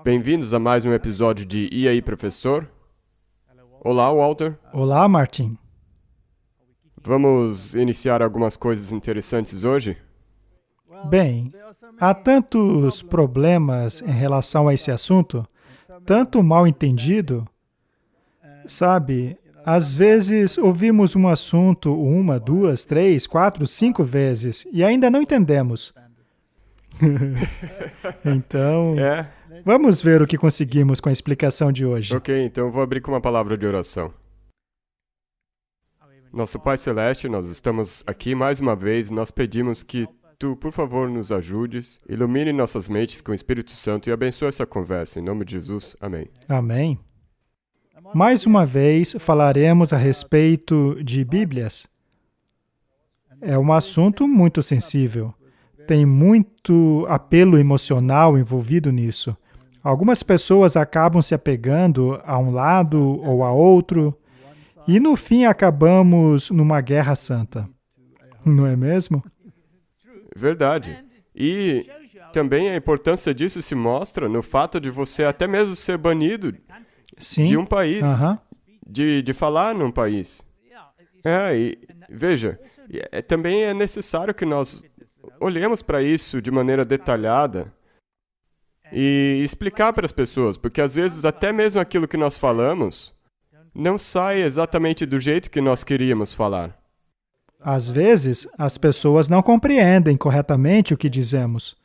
Bem-vindos a mais um episódio de E aí, Professor? Olá, Walter. Olá, Martin. Vamos iniciar algumas coisas interessantes hoje? Bem, há tantos problemas em relação a esse assunto, tanto mal entendido. Sabe, às vezes ouvimos um assunto uma, duas, três, quatro, cinco vezes e ainda não entendemos. Então, vamos ver o que conseguimos com a explicação de hoje. Ok, então eu vou abrir com uma palavra de oração. Nosso Pai Celeste, nós estamos aqui mais uma vez, nós pedimos que Tu, por favor, nos ajudes, ilumine nossas mentes com o Espírito Santo e abençoe essa conversa. Em nome de Jesus, amém. Amém. Mais uma vez falaremos a respeito de Bíblias. É um assunto muito sensível. Tem muito apelo emocional envolvido nisso. Algumas pessoas acabam se apegando a um lado ou a outro, e no fim acabamos numa guerra santa. Não é mesmo? Verdade. E também a importância disso se mostra no fato de você até mesmo ser banido Sim. de um país, Aham. de falar num país. E veja, também é necessário que nós olhemos para isso de maneira detalhada e explicar para as pessoas, porque às vezes até mesmo aquilo que nós falamos não sai exatamente do jeito que nós queríamos falar. Às vezes, as pessoas não compreendem corretamente o que dizemos.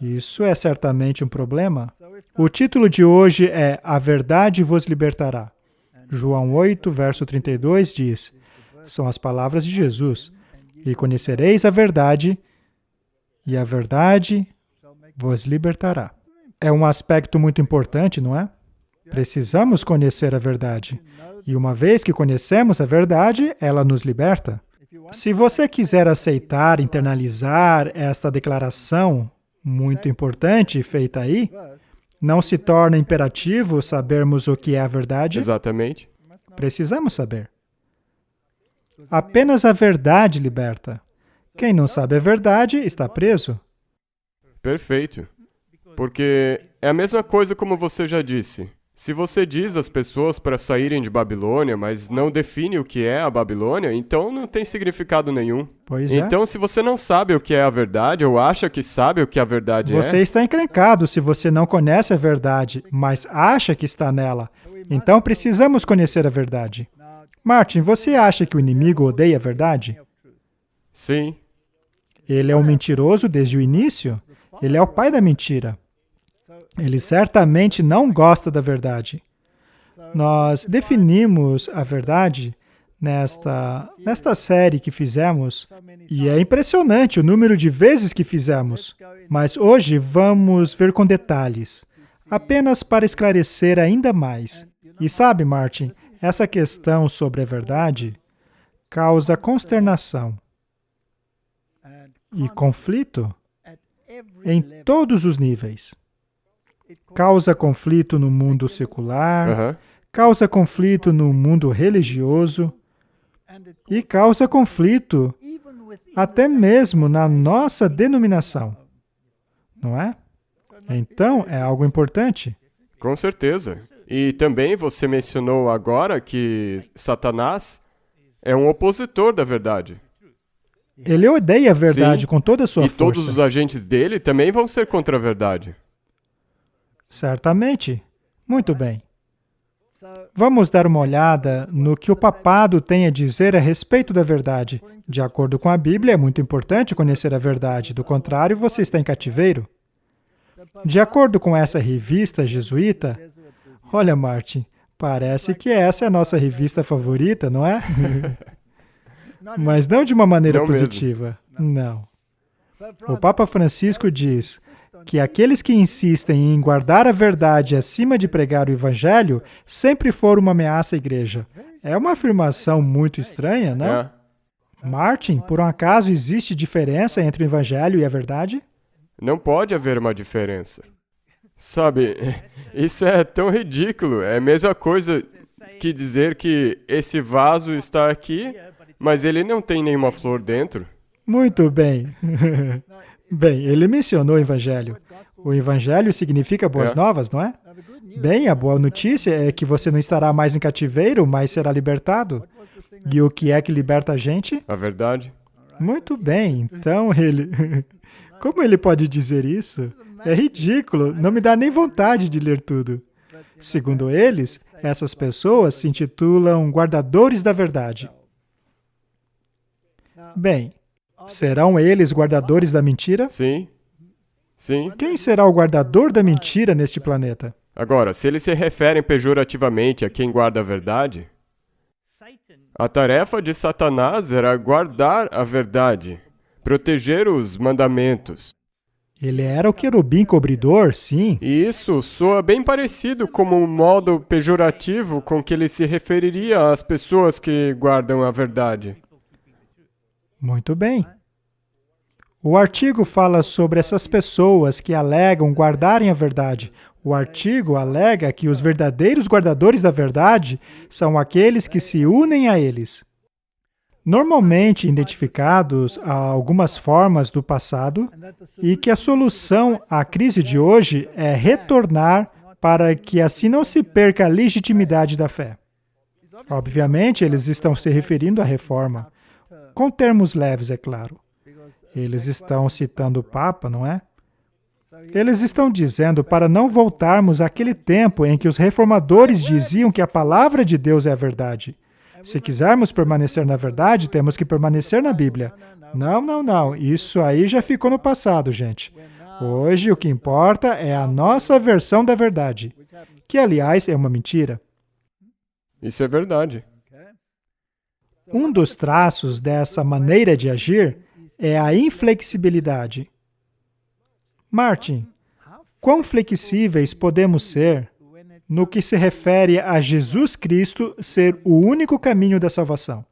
Isso é certamente um problema. O título de hoje é A Verdade vos libertará. João 8, verso 32 diz, são as palavras de Jesus, e conhecereis a verdade, e a verdade vos libertará. É um aspecto muito importante, não é? Precisamos conhecer a verdade. E uma vez que conhecemos a verdade, ela nos liberta. Se você quiser aceitar, internalizar esta declaração muito importante feita aí, não se torna imperativo sabermos o que é a verdade? Exatamente. Precisamos saber. Apenas a verdade liberta. Quem não sabe a verdade está preso. Perfeito. Porque é a mesma coisa como você já disse. Se você diz às pessoas para saírem de Babilônia, mas não define o que é a Babilônia, então não tem significado nenhum. Pois é. Então, se você não sabe o que é a verdade, ou acha que sabe o que a verdade Você está encrencado se você não conhece a verdade, mas acha que está nela. Então, precisamos conhecer a verdade. Martin, você acha que o inimigo odeia a verdade? Sim. Ele é um mentiroso desde o início. Ele é o pai da mentira. Ele certamente não gosta da verdade. Nós definimos a verdade nesta série que fizemos, e é impressionante o número de vezes que fizemos. Mas hoje vamos ver com detalhes, apenas para esclarecer ainda mais. E sabe, Martin, essa questão sobre a verdade causa consternação e conflito em todos os níveis. Causa conflito no mundo secular, causa conflito no mundo religioso e causa conflito até mesmo na nossa denominação. Não é? Então, é algo importante. Com certeza. E também você mencionou agora que Satanás é um opositor da verdade. Ele odeia a verdade com toda a sua força. E força. todos os agentes dele também vão ser contra a verdade. Certamente. Muito bem. Vamos dar uma olhada no que o papado tem a dizer a respeito da verdade. De acordo com a Bíblia, é muito importante conhecer a verdade. Do contrário, você está em cativeiro. De acordo com essa revista jesuíta, olha, Martin, parece que essa é a nossa revista favorita, não é? Mas não de uma maneira Não positiva. Não. O Papa Francisco diz que aqueles que insistem em guardar a verdade acima de pregar o Evangelho sempre foram uma ameaça à igreja. É uma afirmação muito estranha, não? Martin, por um acaso existe diferença entre o Evangelho e a verdade? Não pode haver uma diferença. Sabe, isso é tão ridículo. É a mesma coisa que dizer que esse vaso está aqui, mas ele não tem nenhuma flor dentro. Muito bem. Bem, ele mencionou o Evangelho. O Evangelho significa boas novas, não é? Bem, a boa notícia é que você não estará mais em cativeiro, mas será libertado. E o que é que liberta a gente? A verdade. Muito bem, então ele... Como ele pode dizer isso? É ridículo, não me dá nem vontade de ler tudo. Segundo eles, essas pessoas se intitulam guardadores da verdade. Bem, serão eles guardadores da mentira? Sim. Sim. Quem será o guardador da mentira neste planeta? Agora, se eles se referem pejorativamente a quem guarda a verdade, a tarefa de Satanás era guardar a verdade, proteger os mandamentos. Ele era o querubim cobridor, sim. E isso soa bem parecido como um modo pejorativo com que ele se referiria às pessoas que guardam a verdade. Muito bem. O artigo fala sobre essas pessoas que alegam guardarem a verdade. O artigo alega que os verdadeiros guardadores da verdade são aqueles que se unem a eles. Normalmente identificados a algumas formas do passado, e que a solução à crise de hoje é retornar para que assim não se perca a legitimidade da fé. Obviamente, eles estão se referindo à reforma, com termos leves, é claro. Eles estão citando o Papa, não é? Eles estão dizendo para não voltarmos àquele tempo em que os reformadores diziam que a palavra de Deus é a verdade. Se quisermos permanecer na verdade, temos que permanecer na Bíblia. Não. Isso aí já ficou no passado, gente. Hoje, o que importa é a nossa versão da verdade, que, aliás, é uma mentira. Isso é verdade. Um dos traços dessa maneira de agir é a inflexibilidade. Martin, quão flexíveis podemos ser no que se refere a Jesus Cristo ser o único caminho da salvação?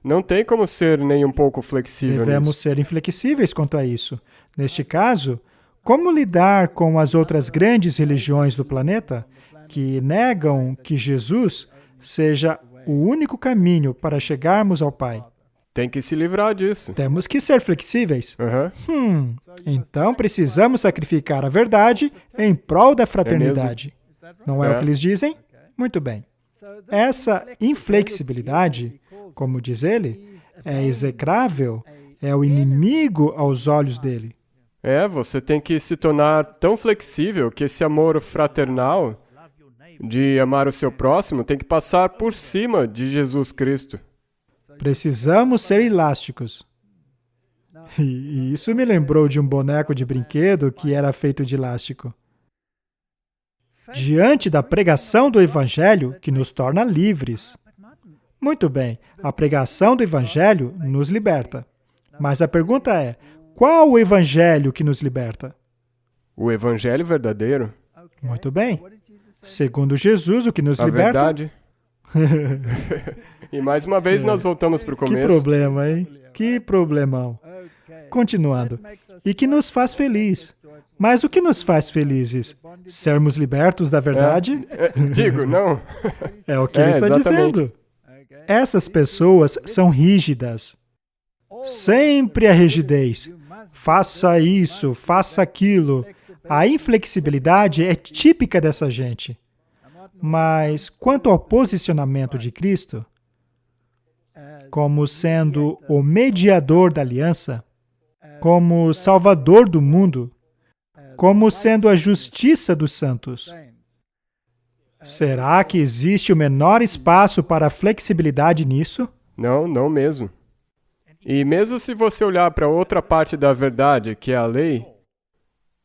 Não tem como ser nem um pouco flexível Devemos nisso. ser inflexíveis quanto a isso. Neste caso, como lidar com as outras grandes religiões do planeta que negam que Jesus seja o único caminho para chegarmos ao Pai? Tem que se livrar disso. Temos que ser flexíveis. Uhum. Então precisamos sacrificar a verdade em prol da fraternidade. Não é o que eles dizem? Muito bem. Essa inflexibilidade, como diz ele, é execrável, é o inimigo aos olhos dele. Você tem que se tornar tão flexível que esse amor fraternal de amar o seu próximo tem que passar por cima de Jesus Cristo. Precisamos ser elásticos. E isso me lembrou de um boneco de brinquedo que era feito de elástico. Diante da pregação do Evangelho, que nos torna livres. Muito bem, a pregação do Evangelho nos liberta. Mas a pergunta é, qual o Evangelho que nos liberta? O Evangelho verdadeiro. Muito bem. Segundo Jesus, o que nos liberta? A verdade. E mais uma vez nós voltamos para o começo. Que problema, hein? Que problemão. Continuando. E que nos faz feliz. Mas o que nos faz felizes? Sermos libertos da verdade? Não. É o que ele está dizendo. Essas pessoas são rígidas. Sempre a rigidez. Faça isso, faça aquilo. A inflexibilidade é típica dessa gente. Mas quanto ao posicionamento de Cristo, como sendo o mediador da aliança, como salvador do mundo, como sendo a justiça dos santos, será que existe o menor espaço para flexibilidade nisso? Não mesmo. E mesmo se você olhar para outra parte da verdade, que é a lei,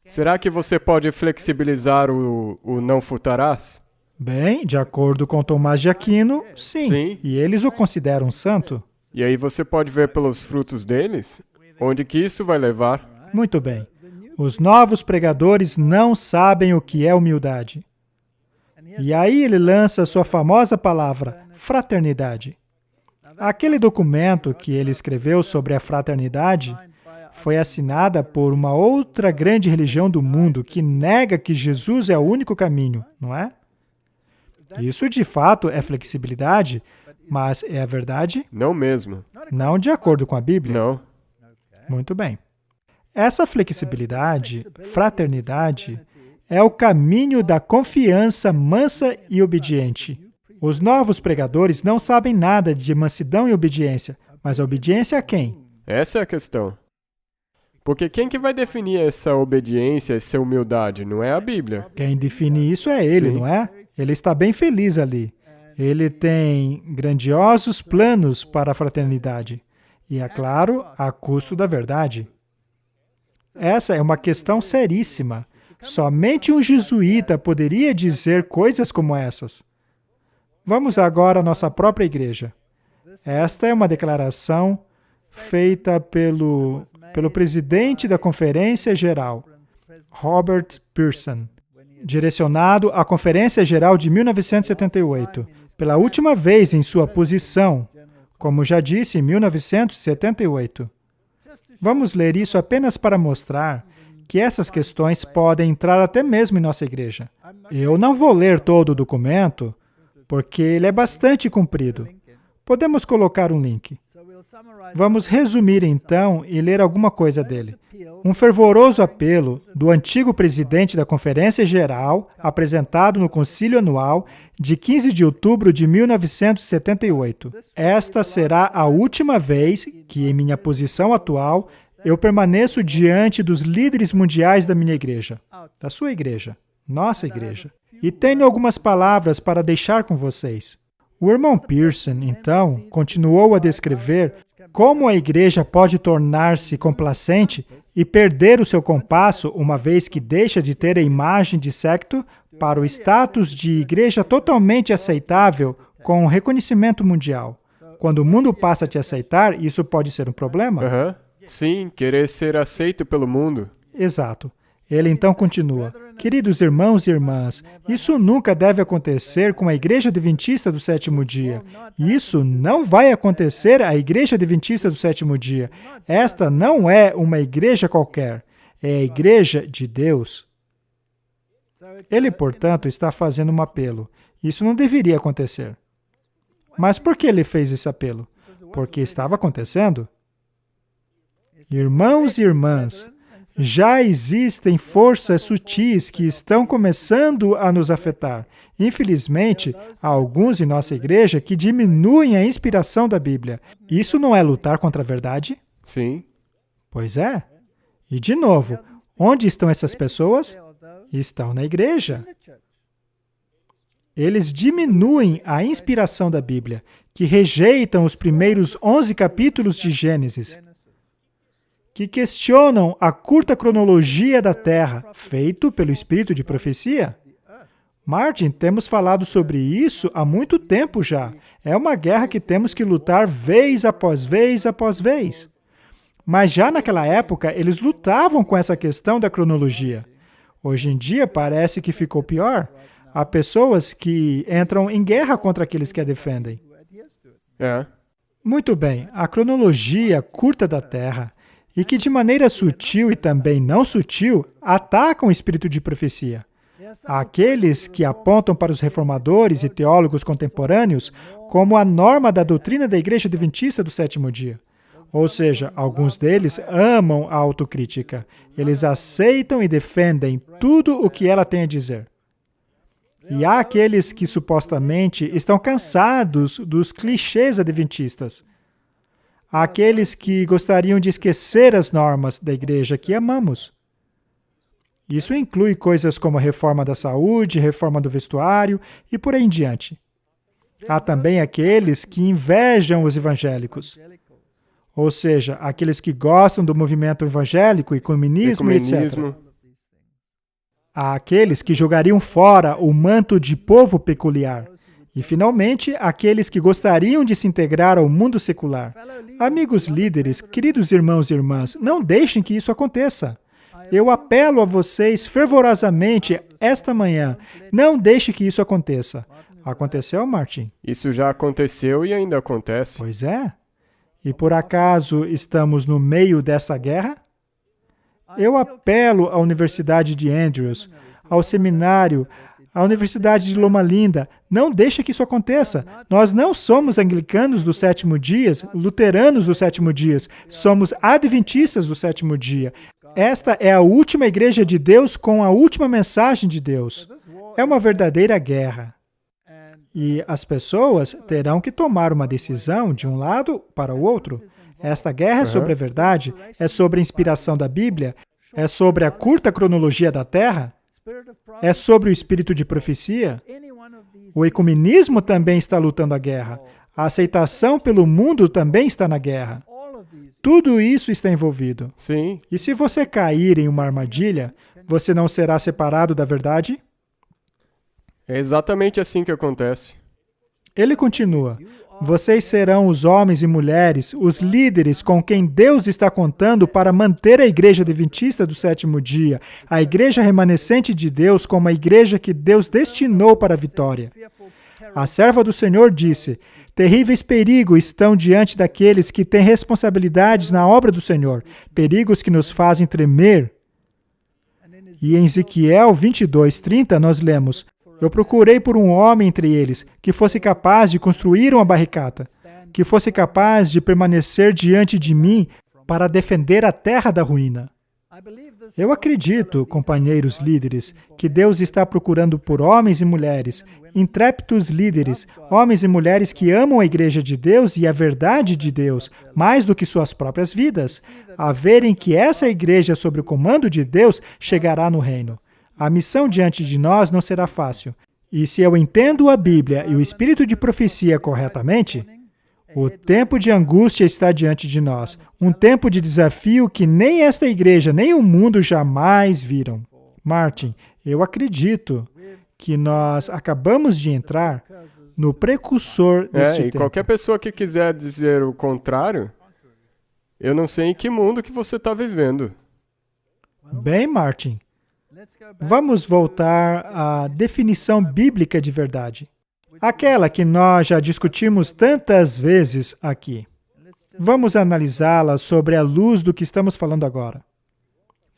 será que você pode flexibilizar o não furtarás? Bem, de acordo com Tomás de Aquino, sim. E eles o consideram santo. E aí você pode ver pelos frutos deles onde que isso vai levar. Muito bem. Os novos pregadores não sabem o que é humildade. E aí ele lança a sua famosa palavra, fraternidade. Aquele documento que ele escreveu sobre a fraternidade foi assinada por uma outra grande religião do mundo que nega que Jesus é o único caminho, não é? Isso de fato é flexibilidade, mas é a verdade? Não mesmo. Não de acordo com a Bíblia? Não. Muito bem. Essa flexibilidade, fraternidade, é o caminho da confiança mansa e obediente. Os novos pregadores não sabem nada de mansidão e obediência, mas a obediência a quem? Essa é a questão. Porque quem que vai definir essa obediência, essa humildade? Não é a Bíblia. Quem define isso é ele, Sim. não é? Ele está bem feliz ali. Ele tem grandiosos planos para a fraternidade. E, é claro, a custo da verdade. Essa é uma questão seríssima. Somente um jesuíta poderia dizer coisas como essas. Vamos agora à nossa própria igreja. Esta é uma declaração feita pelo presidente da Conferência Geral, Robert Pearson, direcionado à Conferência Geral de 1978, pela última vez em sua posição, como já disse, em 1978. Vamos ler isso apenas para mostrar que essas questões podem entrar até mesmo em nossa igreja. Eu não vou ler todo o documento, porque ele é bastante comprido. Podemos colocar um link. Vamos resumir então e ler alguma coisa dele. Um fervoroso apelo do antigo presidente da Conferência Geral, apresentado no Concílio Anual de 15 de outubro de 1978. Esta será a última vez que, em minha posição atual, eu permaneço diante dos líderes mundiais da minha igreja, da sua igreja, nossa igreja. E tenho algumas palavras para deixar com vocês. O irmão Pearson, então, continuou a descrever como a igreja pode tornar-se complacente e perder o seu compasso uma vez que deixa de ter a imagem de secto para o status de igreja totalmente aceitável com reconhecimento mundial. Quando o mundo passa a te aceitar, isso pode ser um problema? Sim, querer ser aceito pelo mundo. Exato. Ele então continua: queridos irmãos e irmãs, isso nunca deve acontecer com a Igreja Adventista do Sétimo Dia. Isso não vai acontecer à Igreja Adventista do Sétimo Dia. Esta não é uma igreja qualquer. É a Igreja de Deus. Ele, portanto, está fazendo um apelo. Isso não deveria acontecer. Mas por que ele fez esse apelo? Porque estava acontecendo. Irmãos e irmãs, já existem forças sutis que estão começando a nos afetar. Infelizmente, há alguns em nossa igreja que diminuem a inspiração da Bíblia. Isso não é lutar contra a verdade? Sim. Pois é. E, de novo, onde estão essas pessoas? Estão na igreja. Eles diminuem a inspiração da Bíblia, que rejeitam os primeiros 11 capítulos de Gênesis, que questionam a curta cronologia da Terra, feito pelo Espírito de profecia. Martin, temos falado sobre isso há muito tempo já. É uma guerra que temos que lutar vez após vez após vez. Mas já naquela época, eles lutavam com essa questão da cronologia. Hoje em dia, parece que ficou pior. Há pessoas que entram em guerra contra aqueles que a defendem. Muito bem, a cronologia curta da Terra, e que de maneira sutil e também não sutil, atacam o espírito de profecia. Há aqueles que apontam para os reformadores e teólogos contemporâneos como a norma da doutrina da Igreja Adventista do Sétimo Dia. Ou seja, alguns deles amam a autocrítica. Eles aceitam e defendem tudo o que ela tem a dizer. E há aqueles que supostamente estão cansados dos clichês adventistas. Há aqueles que gostariam de esquecer as normas da igreja que amamos. Isso inclui coisas como a reforma da saúde, reforma do vestuário e por aí em diante. Há também aqueles que invejam os evangélicos. Ou seja, aqueles que gostam do movimento evangélico, ecumenismo, etc. Há aqueles que jogariam fora o manto de povo peculiar. E, finalmente, aqueles que gostariam de se integrar ao mundo secular. Amigos líderes, queridos irmãos e irmãs, não deixem que isso aconteça. Eu apelo a vocês fervorosamente esta manhã, não deixe que isso aconteça. Aconteceu, Martin? Isso já aconteceu e ainda acontece. Pois é. E por acaso estamos no meio dessa guerra? Eu apelo à Universidade de Andrews, ao seminário, A Universidade de Loma Linda não deixa que isso aconteça. Nós não somos anglicanos do sétimo dia, luteranos do sétimo dia. Somos adventistas do sétimo dia. Esta é a última igreja de Deus com a última mensagem de Deus. É uma verdadeira guerra. E as pessoas terão que tomar uma decisão de um lado para o outro. Esta guerra é sobre a verdade, é sobre a inspiração da Bíblia, é sobre a curta cronologia da Terra, é sobre o espírito de profecia. O ecumenismo também está lutando a guerra. A aceitação pelo mundo também está na guerra. Tudo isso está envolvido. Sim. E se você cair em uma armadilha, você não será separado da verdade? É exatamente assim que acontece. Ele continua: vocês serão os homens e mulheres, os líderes com quem Deus está contando para manter a igreja adventista do sétimo dia, a igreja remanescente de Deus como a igreja que Deus destinou para a vitória. A serva do Senhor disse: terríveis perigos estão diante daqueles que têm responsabilidades na obra do Senhor, perigos que nos fazem tremer. E em Ezequiel 22:30 nós lemos: eu procurei por um homem entre eles que fosse capaz de construir uma barricada, que fosse capaz de permanecer diante de mim para defender a terra da ruína. Eu acredito, companheiros líderes, que Deus está procurando por homens e mulheres, intrépidos líderes, homens e mulheres que amam a igreja de Deus e a verdade de Deus, mais do que suas próprias vidas, a verem que essa igreja sob o comando de Deus chegará no reino. A missão diante de nós não será fácil. E se eu entendo a Bíblia e o espírito de profecia corretamente, o tempo de angústia está diante de nós, um tempo de desafio que nem esta igreja, nem o mundo jamais viram. Martin, eu acredito que nós acabamos de entrar no precursor deste tempo. E qualquer pessoa que quiser dizer o contrário, eu não sei em que mundo que você está vivendo. Bem, Martin, vamos voltar à definição bíblica de verdade. Aquela que nós já discutimos tantas vezes aqui. Vamos analisá-la sobre a luz do que estamos falando agora.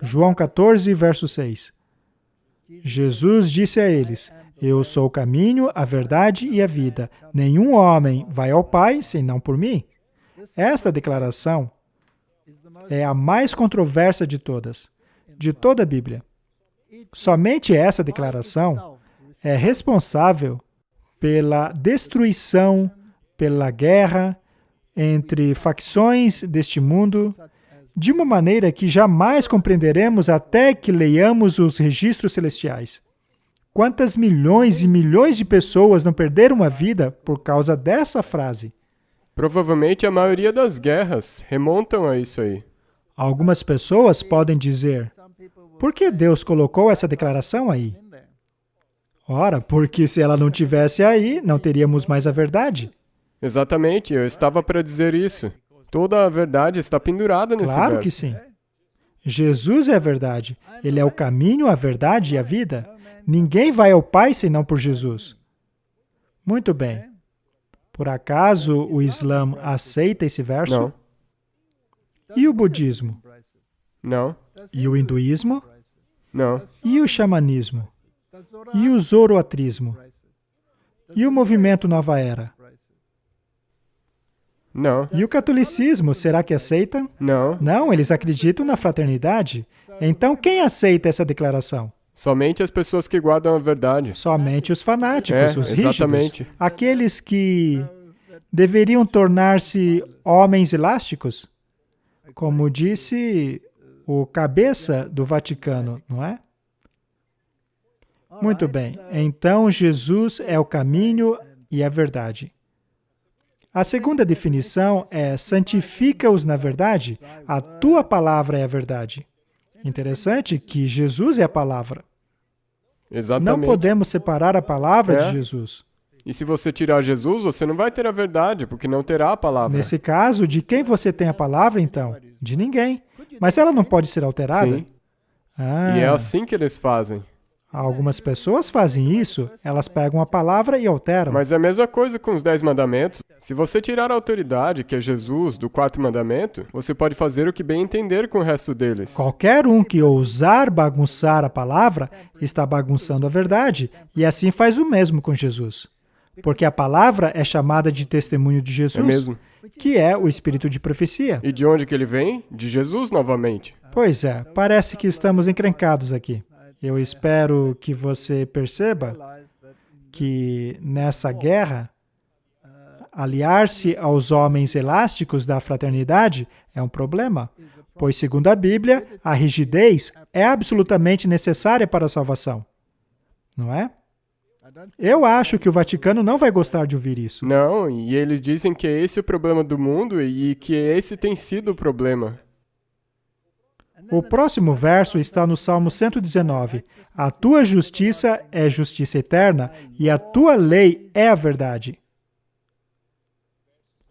João 14, verso 6. Jesus disse a eles: eu sou o caminho, a verdade e a vida. Nenhum homem vai ao Pai senão por mim. Esta declaração é a mais controversa de todas, de toda a Bíblia. Somente essa declaração é responsável pela destruição, pela guerra entre facções deste mundo, de uma maneira que jamais compreenderemos até que leiamos os registros celestiais. Quantas milhões e milhões de pessoas não perderam a vida por causa dessa frase? Provavelmente a maioria das guerras remontam a isso aí. Algumas pessoas podem dizer: por que Deus colocou essa declaração aí? Ora, porque se ela não tivesse aí, não teríamos mais a verdade. Exatamente, eu estava para dizer isso. Toda a verdade está pendurada nesse verso. Claro que sim. Jesus é a verdade. Ele é o caminho, a verdade e a vida. Ninguém vai ao Pai senão por Jesus. Muito bem. Por acaso o Islã aceita esse verso? Não. E o budismo? Não. E o hinduísmo? Não. E o xamanismo? E o zoroatrismo? E o movimento Nova Era? Não. E o catolicismo, será que aceita? Não. Não, eles acreditam na fraternidade. Então, quem aceita essa declaração? Somente as pessoas que guardam a verdade. Somente os fanáticos, os rígidos. Exatamente. Aqueles que deveriam tornar-se homens elásticos, como disse o cabeça do Vaticano, não é? Muito bem. Então, Jesus é o caminho e a verdade. A segunda definição é: santifica-os na verdade. A tua palavra é a verdade. Interessante que Jesus é a palavra. Exatamente. Não podemos separar a palavra de Jesus. E se você tirar Jesus, você não vai ter a verdade, porque não terá a palavra. Nesse caso, de quem você tem a palavra, então? De ninguém. Mas ela não pode ser alterada? Sim. E é assim que eles fazem. Algumas pessoas fazem isso, elas pegam a palavra e alteram. Mas é a mesma coisa com os 10 mandamentos. Se você tirar a autoridade, que é Jesus, do 4º mandamento, você pode fazer o que bem entender com o resto deles. Qualquer um que ousar bagunçar a palavra está bagunçando a verdade, e assim faz o mesmo com Jesus. Porque a palavra é chamada de testemunho de Jesus, É mesmo. que é o espírito de profecia. E de onde que ele vem? De Jesus novamente. Pois é, parece que estamos encrencados aqui. Eu espero que você perceba que nessa guerra, aliar-se aos homens elásticos da fraternidade é um problema, pois, segundo a Bíblia, a rigidez é absolutamente necessária para a salvação. Não é? Eu acho que o Vaticano não vai gostar de ouvir isso. Não, e eles dizem que é esse o problema do mundo e que esse tem sido o problema. O próximo verso está no Salmo 119. A tua justiça é justiça eterna e a tua lei é a verdade.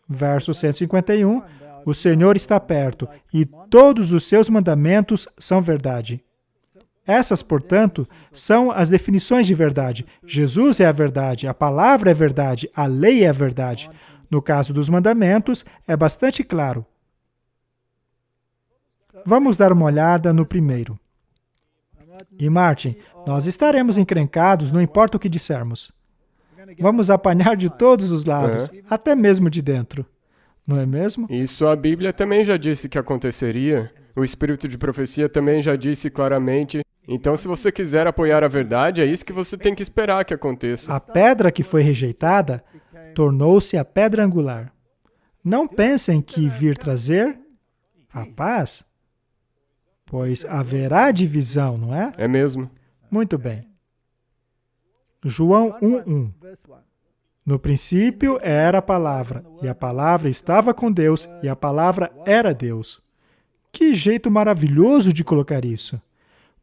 Verso 151. O Senhor está perto e todos os seus mandamentos são verdade. Essas, portanto, são as definições de verdade. Jesus é a verdade, a palavra é verdade, a lei é a verdade. No caso dos mandamentos, é bastante claro. Vamos dar uma olhada no primeiro. E Martin, nós estaremos encrencados, não importa o que dissermos. Vamos apanhar de todos os lados, até mesmo de dentro. Não é mesmo? Isso a Bíblia também já disse que aconteceria. O espírito de profecia também já disse claramente. Então, se você quiser apoiar a verdade, é isso que você tem que esperar que aconteça. A pedra que foi rejeitada tornou-se a pedra angular. Não pensem que vir trazer a paz, pois haverá divisão, não é? É mesmo. Muito bem. João 1:1. No princípio era a palavra, e a palavra estava com Deus, e a palavra era Deus. Que jeito maravilhoso de colocar isso!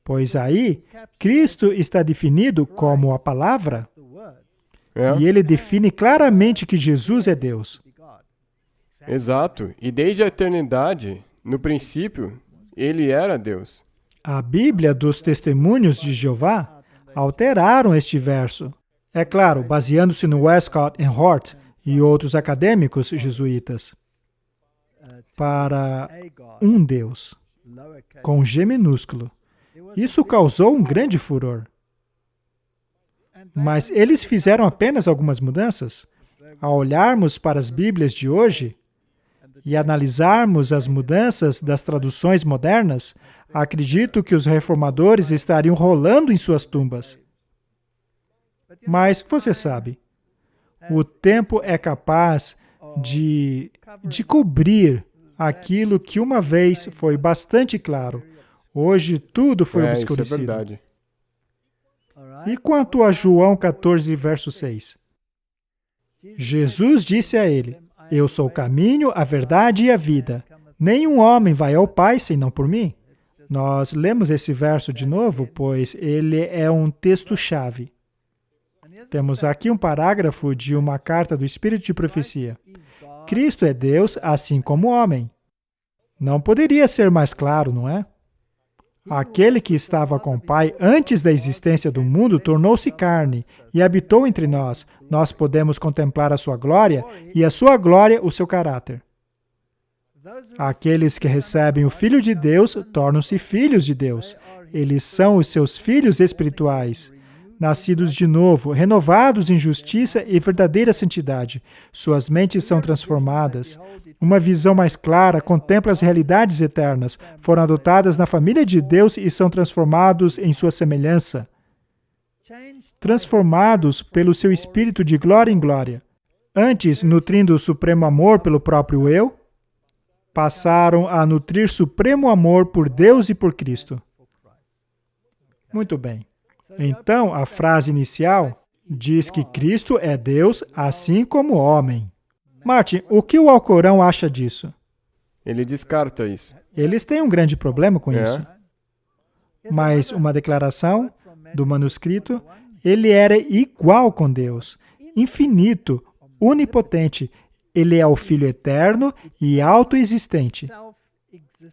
Pois aí, Cristo está definido como a palavra, e ele define claramente que Jesus é Deus. Exato. E desde a eternidade, no princípio, ele era Deus. A Bíblia dos Testemunhos de Jeová alteraram este verso. É claro, baseando-se no Westcott e Hort e outros acadêmicos jesuítas, para um Deus, com G minúsculo. Isso causou um grande furor. Mas eles fizeram apenas algumas mudanças. Ao olharmos para as Bíblias de hoje e analisarmos as mudanças das traduções modernas, acredito que os reformadores estariam rolando em suas tumbas. Mas você sabe, o tempo é capaz de cobrir aquilo que uma vez foi bastante claro. Hoje tudo foi obscurecido. Isso é verdade. E quanto a João 14, verso 6? Jesus disse a ele: Eu sou o caminho, a verdade e a vida. Nenhum homem vai ao Pai senão por mim. Nós lemos esse verso de novo, pois ele é um texto-chave. Temos aqui um parágrafo de uma carta do Espírito de Profecia. Cristo é Deus, assim como homem. Não poderia ser mais claro, não é? Aquele que estava com o Pai antes da existência do mundo tornou-se carne e habitou entre nós. Nós podemos contemplar a sua glória e a sua glória o seu caráter. Aqueles que recebem o Filho de Deus tornam-se filhos de Deus. Eles são os seus filhos espirituais, nascidos de novo, renovados em justiça e verdadeira santidade. Suas mentes são transformadas. Uma visão mais clara contempla as realidades eternas. Foram adotadas na família de Deus e são transformados em sua semelhança. Transformados pelo seu espírito de glória em glória. Antes, nutrindo o supremo amor pelo próprio eu, passaram a nutrir supremo amor por Deus e por Cristo. Muito bem. Então, a frase inicial diz que Cristo é Deus, assim como homem. Martin, o que o Alcorão acha disso? Ele descarta isso. Eles têm um grande problema com isso. Mas uma declaração do manuscrito, ele era igual com Deus, infinito, onipotente. Ele é o Filho eterno e autoexistente.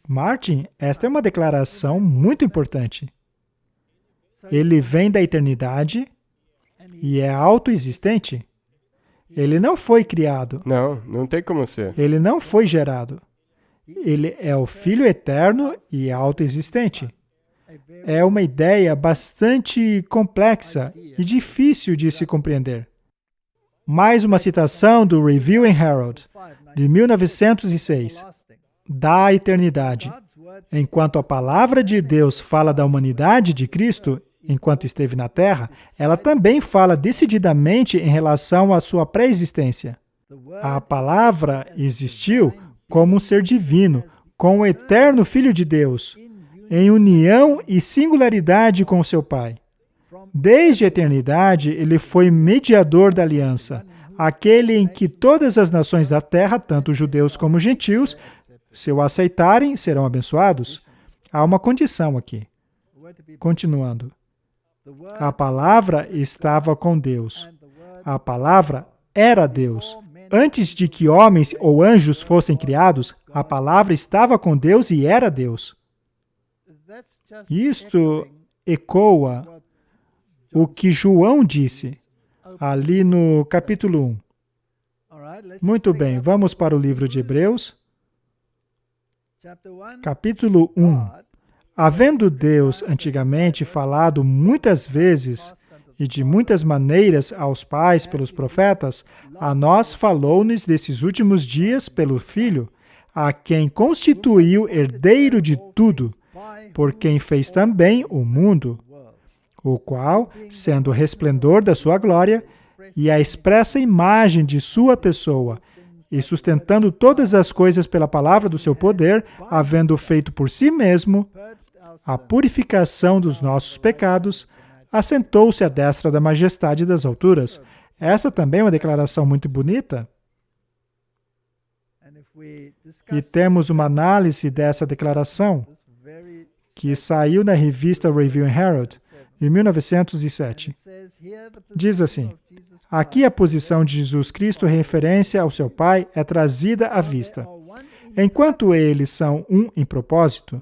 Martin, esta é uma declaração muito importante. Ele vem da eternidade e é autoexistente. Ele não foi criado. Não tem como ser. Ele não foi gerado. Ele é o Filho eterno e autoexistente. É uma ideia bastante complexa e difícil de se compreender. Mais uma citação do Review and Herald, de 1906. Da eternidade. Enquanto a palavra de Deus fala da humanidade de Cristo, enquanto esteve na Terra, ela também fala decididamente em relação à sua pré-existência. A palavra existiu como um ser divino, com o eterno Filho de Deus, em união e singularidade com o seu Pai. Desde a eternidade, ele foi mediador da aliança, aquele em que todas as nações da terra, tanto judeus como gentios, se o aceitarem, serão abençoados. Há uma condição aqui. Continuando. A palavra estava com Deus. A palavra era Deus. Antes de que homens ou anjos fossem criados, a palavra estava com Deus e era Deus. Isto ecoa o que João disse ali no capítulo 1. Muito bem, vamos para o livro de Hebreus, capítulo 1. Havendo Deus antigamente falado muitas vezes e de muitas maneiras aos pais pelos profetas, a nós falou-nos desses últimos dias pelo Filho, a quem constituiu herdeiro de tudo, por quem fez também o mundo, o qual, sendo o resplendor da sua glória e a expressa imagem de sua pessoa, e sustentando todas as coisas pela palavra do seu poder, havendo feito por si mesmo a purificação dos nossos pecados, assentou-se à destra da majestade das alturas. Essa também é uma declaração muito bonita. E temos uma análise dessa declaração que saiu na revista Review and Herald, de 1907. Diz assim: aqui a posição de Jesus Cristo em referência ao seu Pai é trazida à vista. Enquanto eles são um em propósito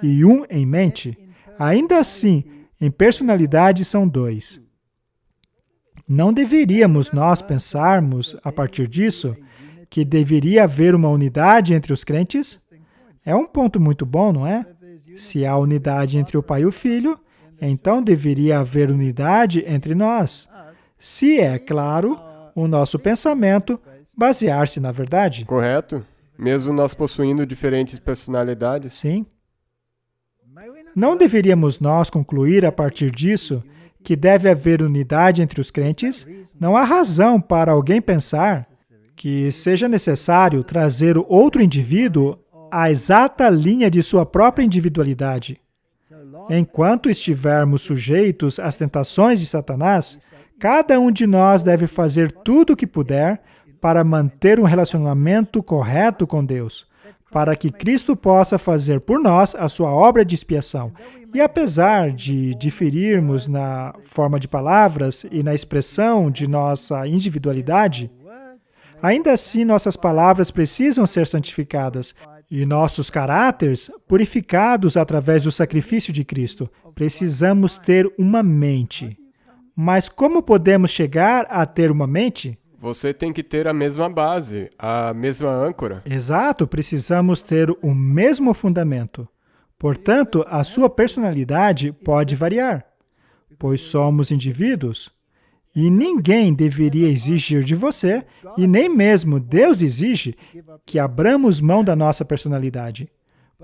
e um em mente, ainda assim, em personalidade são dois. Não deveríamos nós pensarmos, a partir disso, que deveria haver uma unidade entre os crentes? É um ponto muito bom, não é? Se há unidade entre o Pai e o Filho, então deveria haver unidade entre nós. Se é, claro, o nosso pensamento basear-se na verdade. Correto. Mesmo nós possuindo diferentes personalidades. Sim. Não deveríamos nós concluir a partir disso que deve haver unidade entre os crentes? Não há razão para alguém pensar que seja necessário trazer o outro indivíduo à exata linha de sua própria individualidade. Enquanto estivermos sujeitos às tentações de Satanás, cada um de nós deve fazer tudo o que puder para manter um relacionamento correto com Deus, para que Cristo possa fazer por nós a sua obra de expiação. E apesar de diferirmos na forma de palavras e na expressão de nossa individualidade, ainda assim nossas palavras precisam ser santificadas e nossos caráteres purificados através do sacrifício de Cristo. Precisamos ter uma mente. Mas como podemos chegar a ter uma mente? Você tem que ter a mesma base, a mesma âncora. Exato, precisamos ter o mesmo fundamento. Portanto, a sua personalidade pode variar, pois somos indivíduos. E ninguém deveria exigir de você, e nem mesmo Deus exige, que abramos mão da nossa personalidade.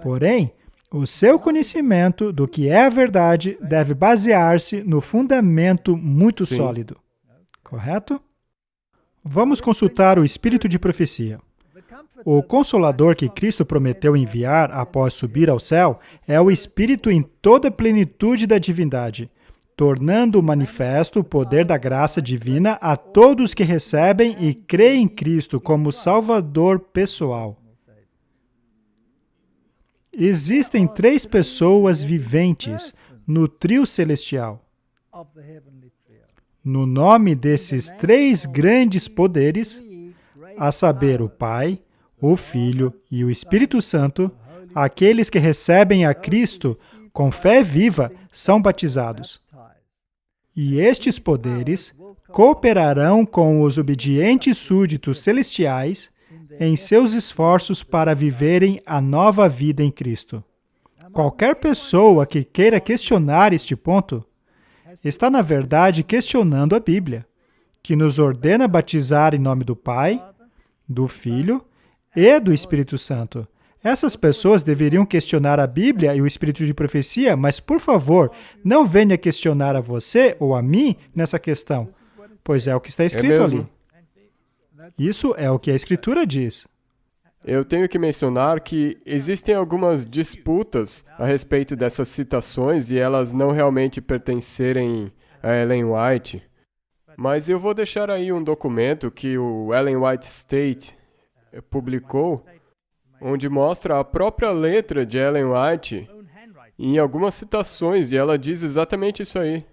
Porém, o seu conhecimento do que é a verdade deve basear-se no fundamento muito sólido. Correto? Vamos consultar o Espírito de Profecia. O Consolador que Cristo prometeu enviar após subir ao céu é o Espírito em toda a plenitude da divindade, tornando manifesto o poder da graça divina a todos que recebem e creem em Cristo como Salvador pessoal. Existem 3 pessoas viventes no trio celestial. No nome desses 3 grandes poderes, a saber, o Pai, o Filho e o Espírito Santo, aqueles que recebem a Cristo com fé viva, são batizados. E estes poderes cooperarão com os obedientes súditos celestiais em seus esforços para viverem a nova vida em Cristo. Qualquer pessoa que queira questionar este ponto está, na verdade, questionando a Bíblia, que nos ordena batizar em nome do Pai, do Filho e do Espírito Santo. Essas pessoas deveriam questionar a Bíblia e o Espírito de profecia, mas, por favor, não venha questionar a você ou a mim nessa questão, pois é o que está escrito ali. Isso é o que a Escritura diz. Eu tenho que mencionar que existem algumas disputas a respeito dessas citações e elas não realmente pertencerem a Ellen White. Mas eu vou deixar aí um documento que o Ellen White State publicou, onde mostra a própria letra de Ellen White em algumas citações, e ela diz exatamente isso aí.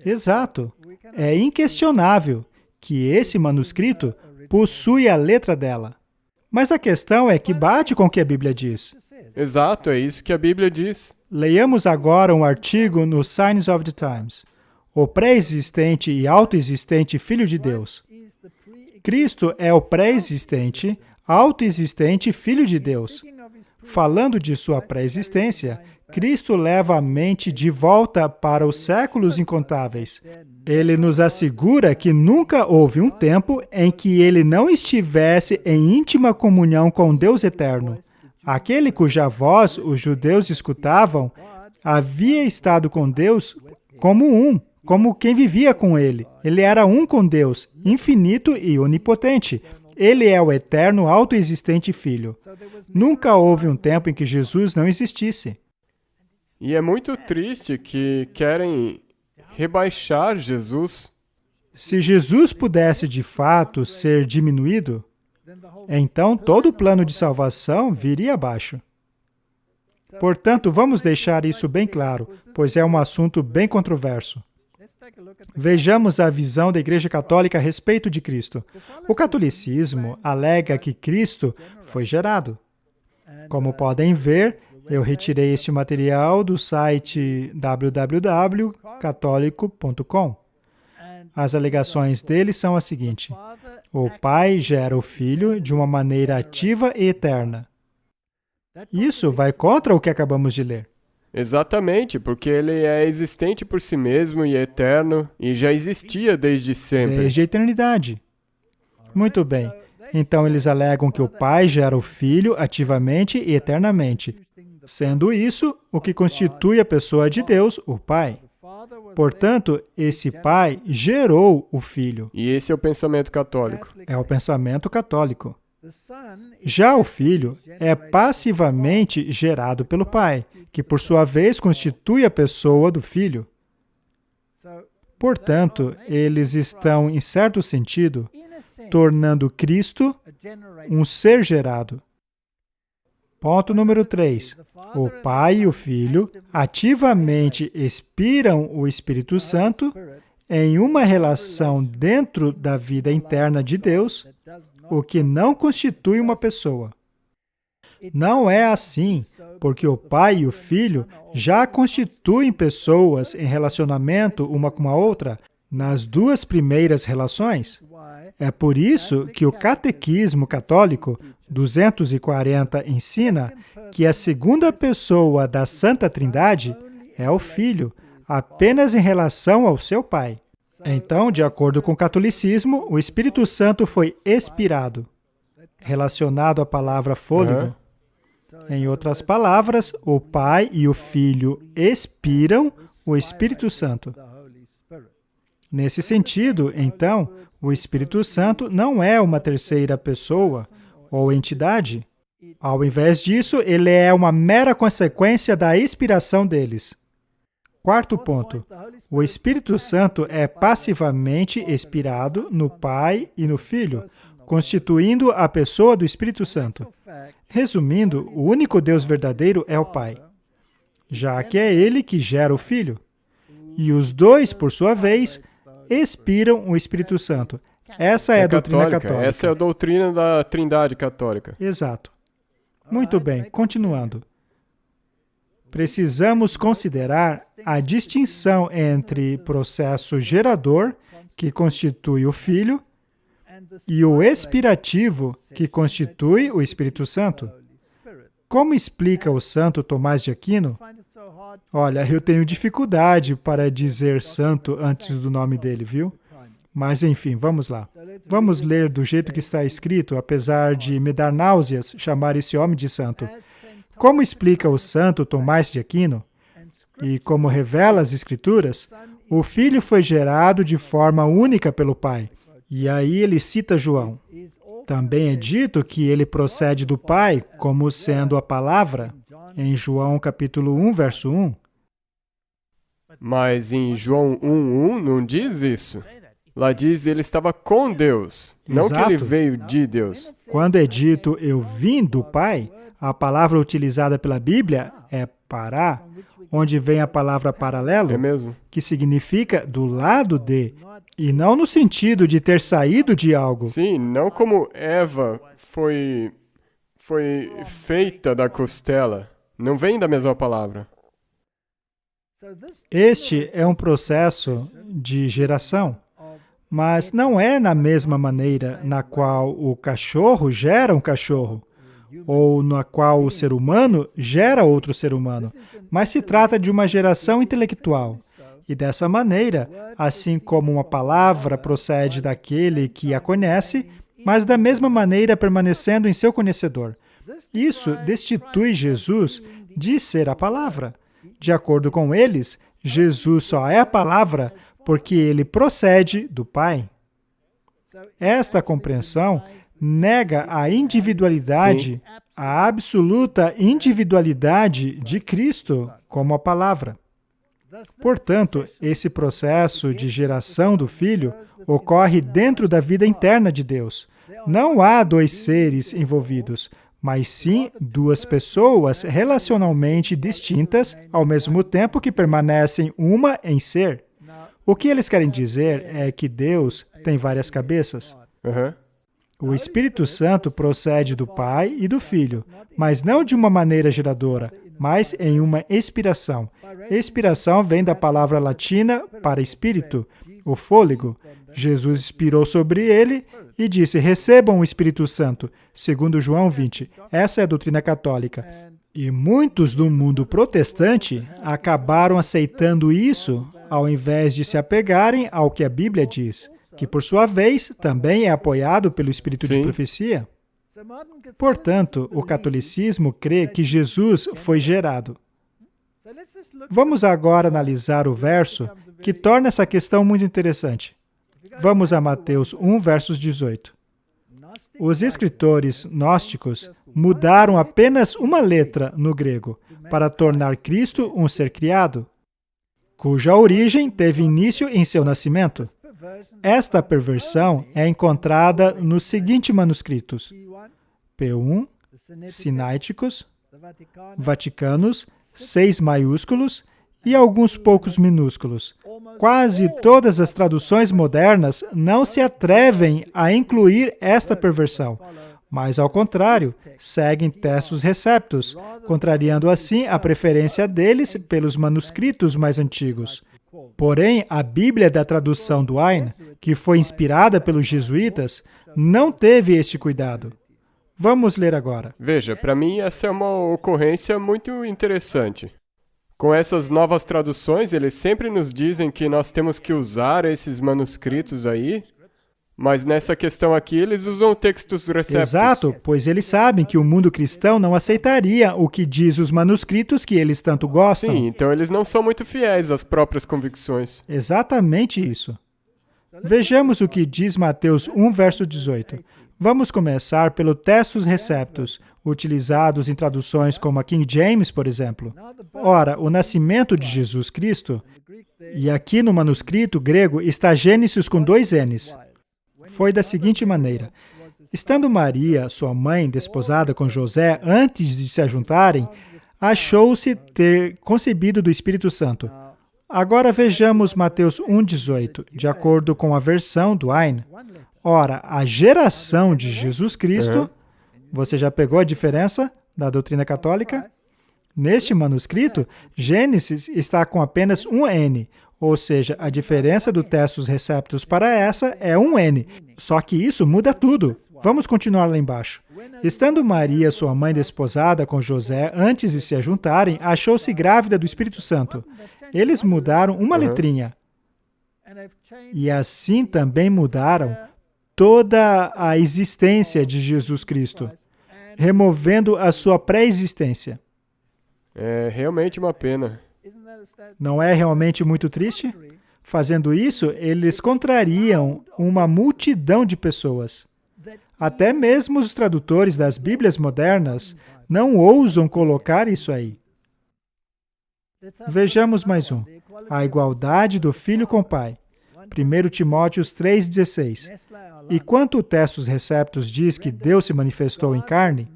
Exato. É inquestionável que esse manuscrito possui a letra dela. Mas a questão é que bate com o que a Bíblia diz. Exato, é isso que a Bíblia diz. Leiamos agora um artigo no Signs of the Times. O pré-existente e autoexistente Filho de Deus. Cristo é o pré-existente, autoexistente Filho de Deus. Falando de sua pré-existência, Cristo leva a mente de volta para os séculos incontáveis. Ele nos assegura que nunca houve um tempo em que ele não estivesse em íntima comunhão com Deus eterno. Aquele cuja voz os judeus escutavam havia estado com Deus como quem vivia com ele. Ele era um com Deus, infinito e onipotente. Ele é o eterno, autoexistente Filho. Nunca houve um tempo em que Jesus não existisse. E é muito triste que querem rebaixar Jesus. Se Jesus pudesse de fato ser diminuído, então todo o plano de salvação viria abaixo. Portanto, vamos deixar isso bem claro, pois é um assunto bem controverso. Vejamos a visão da Igreja Católica a respeito de Cristo. O catolicismo alega que Cristo foi gerado. Como podem ver, eu retirei este material do site www.catolico.com. As alegações deles são as seguintes: o Pai gera o Filho de uma maneira ativa e eterna. Isso vai contra o que acabamos de ler. Exatamente, porque ele é existente por si mesmo e é eterno, e já existia desde sempre. Desde a eternidade. Muito bem. Então, eles alegam que o Pai gera o Filho ativamente e eternamente. Sendo isso, o que constitui a pessoa de Deus, o Pai. Portanto, esse Pai gerou o Filho. E esse é o pensamento católico. É o pensamento católico. Já o Filho é passivamente gerado pelo Pai, que por sua vez constitui a pessoa do Filho. Portanto, eles estão, em certo sentido, tornando Cristo um ser gerado. Ponto número 3. O Pai e o Filho ativamente expiram o Espírito Santo em uma relação dentro da vida interna de Deus, o que não constitui uma pessoa. Não é assim, porque o Pai e o Filho já constituem pessoas em relacionamento uma com a outra nas duas primeiras relações. É por isso que o Catequismo Católico 240 ensina que a segunda pessoa da Santa Trindade é o Filho, apenas em relação ao seu Pai. Então, de acordo com o catolicismo, o Espírito Santo foi expirado, relacionado à palavra fôlego. Em outras palavras, o Pai e o Filho expiram o Espírito Santo. Nesse sentido, então, o Espírito Santo não é uma terceira pessoa ou entidade. Ao invés disso, ele é uma mera consequência da expiração deles. Quarto ponto. O Espírito Santo é passivamente expirado no Pai e no Filho, constituindo a pessoa do Espírito Santo. Resumindo, o único Deus verdadeiro é o Pai, já que é Ele que gera o Filho. E os dois, por sua vez, expiram o Espírito Santo. Essa é a doutrina católica. Essa é a doutrina da Trindade católica. Exato. Muito bem, continuando. precisamos considerar a distinção entre processo gerador, que constitui o Filho, e o expirativo, que constitui o Espírito Santo. Como explica o santo Tomás de Aquino? Olha, eu tenho dificuldade para dizer santo antes do nome dele, viu? Mas enfim, vamos lá. Vamos ler do jeito que está escrito, apesar de me dar náuseas chamar esse homem de santo. Como explica o santo Tomás de Aquino, e como revela as Escrituras, o Filho foi gerado de forma única pelo Pai. E aí ele cita João. Também é dito que ele procede do Pai como sendo a palavra, em João capítulo 1, verso 1. Mas em João 1:1 não diz isso. Lá diz ele estava com Deus, não que ele Exato. veio de Deus. Quando é dito eu vim do Pai, a palavra utilizada pela Bíblia é pará, onde vem a palavra É paralelo, mesmo? que significa do lado de, e não no sentido de ter saído de algo. Sim, não como Eva foi feita da costela. Não vem da mesma palavra. Este é um processo de geração, mas não é na mesma maneira na qual o cachorro gera um cachorro, ou na qual o ser humano gera outro ser humano, mas se trata de uma geração intelectual. E dessa maneira, assim como uma palavra procede daquele que a conhece, mas da mesma maneira permanecendo em seu conhecedor. Isso destitui Jesus de ser a palavra. De acordo com eles, Jesus só é a palavra porque ele procede do Pai. Esta compreensão nega a individualidade, a absoluta individualidade de Cristo como a palavra. Portanto, esse processo de geração do Filho ocorre dentro da vida interna de Deus. Não há dois seres envolvidos, mas sim duas pessoas relacionalmente distintas, ao mesmo tempo que permanecem uma em ser. O que eles querem dizer é que Deus tem várias cabeças. Aham. O Espírito Santo procede do Pai e do Filho, mas não de uma maneira geradora, mas em uma expiração. Expiração vem da palavra latina para espírito, o fôlego. Jesus expirou sobre ele e disse, recebam o Espírito Santo, segundo João 20. Essa é a doutrina católica. E muitos do mundo protestante acabaram aceitando isso, ao invés de se apegarem ao que a Bíblia diz, que por sua vez também é apoiado pelo Espírito de Sim. profecia. Portanto, o catolicismo crê que Jesus foi gerado. Vamos agora analisar o verso que torna essa questão muito interessante. Vamos a Mateus 1, versos 18. Os escritores gnósticos mudaram apenas uma letra no grego para tornar Cristo um ser criado, cuja origem teve início em seu nascimento. Esta perversão é encontrada nos seguintes manuscritos: P1, Sináiticos, Vaticanos, 6 maiúsculos e alguns poucos minúsculos. Quase todas as traduções modernas não se atrevem a incluir esta perversão, mas, ao contrário, seguem textos receptos, contrariando assim a preferência deles pelos manuscritos mais antigos. Porém, a Bíblia da tradução do Ain, que foi inspirada pelos jesuítas, não teve este cuidado. Vamos ler agora. Veja, para mim essa é uma ocorrência muito interessante. Com essas novas traduções, eles sempre nos dizem que nós temos que usar esses manuscritos aí, mas nessa questão aqui eles usam textos receptos. Exato, pois eles sabem que o mundo cristão não aceitaria o que diz os manuscritos que eles tanto gostam. Sim, então eles não são muito fiéis às próprias convicções. Exatamente isso. Vejamos o que diz Mateus 1, verso 18. Vamos começar pelo textos receptos, utilizados em traduções como a King James, por exemplo. Ora, o nascimento de Jesus Cristo, e aqui no manuscrito grego está Gênesis com 2 N's, foi da seguinte maneira. Estando Maria, sua mãe, desposada com José, antes de se ajuntarem, achou-se ter concebido do Espírito Santo. Agora vejamos Mateus 1,18, de acordo com a versão do Ain. Ora, a geração de Jesus Cristo, você já pegou a diferença da doutrina católica? Neste manuscrito, Gênesis está com apenas um N, ou seja, a diferença do Testus Receptus para essa é um N. Só que isso muda tudo. Vamos continuar lá embaixo. Estando Maria, sua mãe, desposada com José, antes de se ajuntarem, achou-se grávida do Espírito Santo. Eles mudaram uma letrinha. E assim também mudaram toda a existência de Jesus Cristo, removendo a sua pré-existência. É realmente uma pena. Não é realmente muito triste? Fazendo isso, eles contrariam uma multidão de pessoas. Até mesmo os tradutores das Bíblias modernas não ousam colocar isso aí. Vejamos mais um. A igualdade do Filho com o Pai. 1 Timóteo 3,16. E quanto o Testus Receptus diz que Deus se manifestou em carne,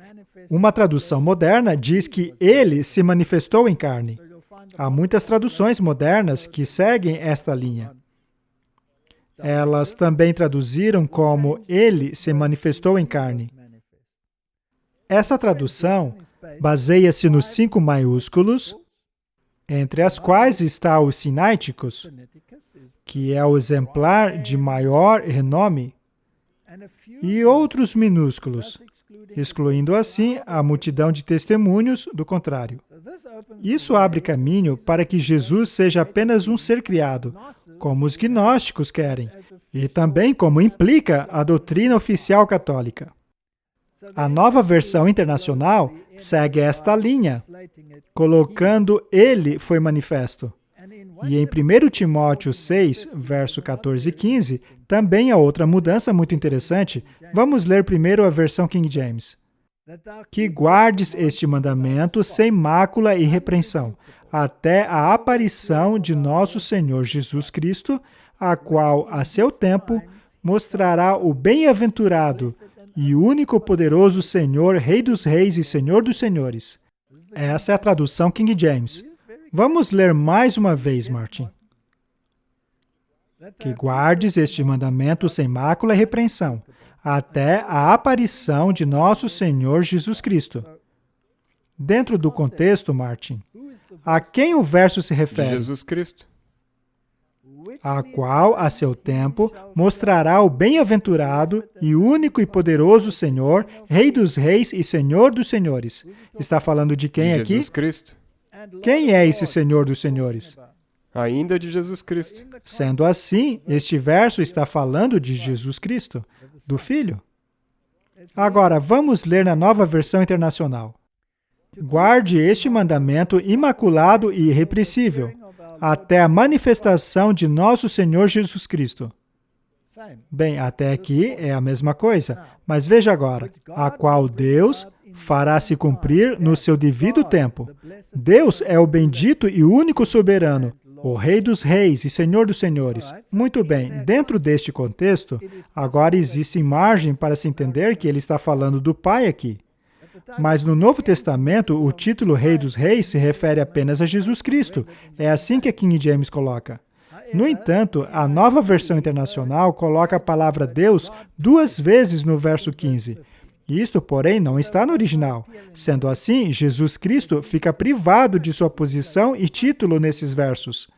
uma tradução moderna diz que Ele se manifestou em carne. Há muitas traduções modernas que seguem esta linha. Elas também traduziram como Ele se manifestou em carne. Essa tradução baseia-se nos 5 maiúsculos, entre as quais está o Sinaiticus, que é o exemplar de maior renome, e outros minúsculos, excluindo assim a multidão de testemunhos do contrário. Isso abre caminho para que Jesus seja apenas um ser criado, como os gnósticos querem, e também como implica a doutrina oficial católica. A Nova Versão Internacional segue esta linha, colocando Ele foi manifesto. E em 1 Timóteo 6, verso 14 e 15, também há outra mudança muito interessante. Vamos ler primeiro a versão King James. Que guardes este mandamento sem mácula e repreensão, até a aparição de nosso Senhor Jesus Cristo, a qual, a seu tempo, mostrará o bem-aventurado e único poderoso Senhor, Rei dos Reis e Senhor dos Senhores. Essa é a tradução King James. Vamos ler mais uma vez, Martin. Que guardes este mandamento sem mácula e repreensão, até a aparição de nosso Senhor Jesus Cristo. Dentro do contexto, Martin, a quem o verso se refere? Jesus Cristo. A qual, a seu tempo, mostrará o bem-aventurado e único e poderoso Senhor, Rei dos Reis e Senhor dos Senhores. Está falando de quem aqui? Jesus Cristo. Quem é esse Senhor dos Senhores? Ainda de Jesus Cristo. Sendo assim, este verso está falando de Jesus Cristo, do Filho. Agora, vamos ler na Nova Versão Internacional. Guarde este mandamento imaculado e irrepreensível, até a manifestação de nosso Senhor Jesus Cristo. Bem, até aqui é a mesma coisa, mas veja agora, a qual Deus fará se cumprir no seu devido tempo. Deus é o bendito e único soberano, o Rei dos Reis e Senhor dos Senhores. Muito bem, dentro deste contexto, agora existe margem para se entender que ele está falando do Pai aqui. Mas no Novo Testamento, o título Rei dos Reis se refere apenas a Jesus Cristo. É assim que a King James coloca. No entanto, a Nova Versão Internacional coloca a palavra Deus 2 vezes no verso 15. Isto, porém, não está no original. Sendo assim, Jesus Cristo fica privado de sua posição e título nesses versos.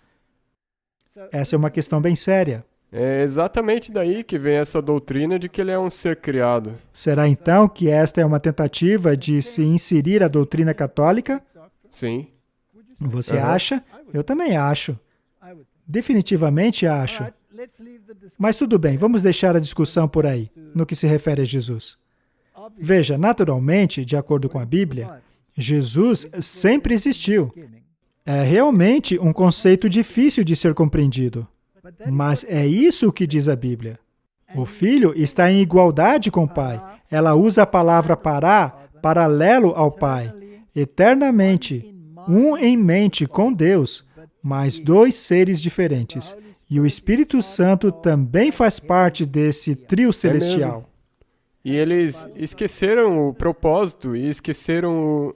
Essa é uma questão bem séria. É exatamente daí que vem essa doutrina de que ele é um ser criado. Será então que esta é uma tentativa de se inserir a doutrina católica? Sim. Você acha? Eu também acho. Definitivamente acho. Mas tudo bem, vamos deixar a discussão por aí, no que se refere a Jesus. Veja, naturalmente, de acordo com a Bíblia, Jesus sempre existiu. É realmente um conceito difícil de ser compreendido. Mas é isso que diz a Bíblia. O Filho está em igualdade com o Pai. Ela usa a palavra paralelo ao Pai. Eternamente, um em mente com Deus, mas 2 seres diferentes. E o Espírito Santo também faz parte desse trio celestial. E eles esqueceram o propósito e esqueceram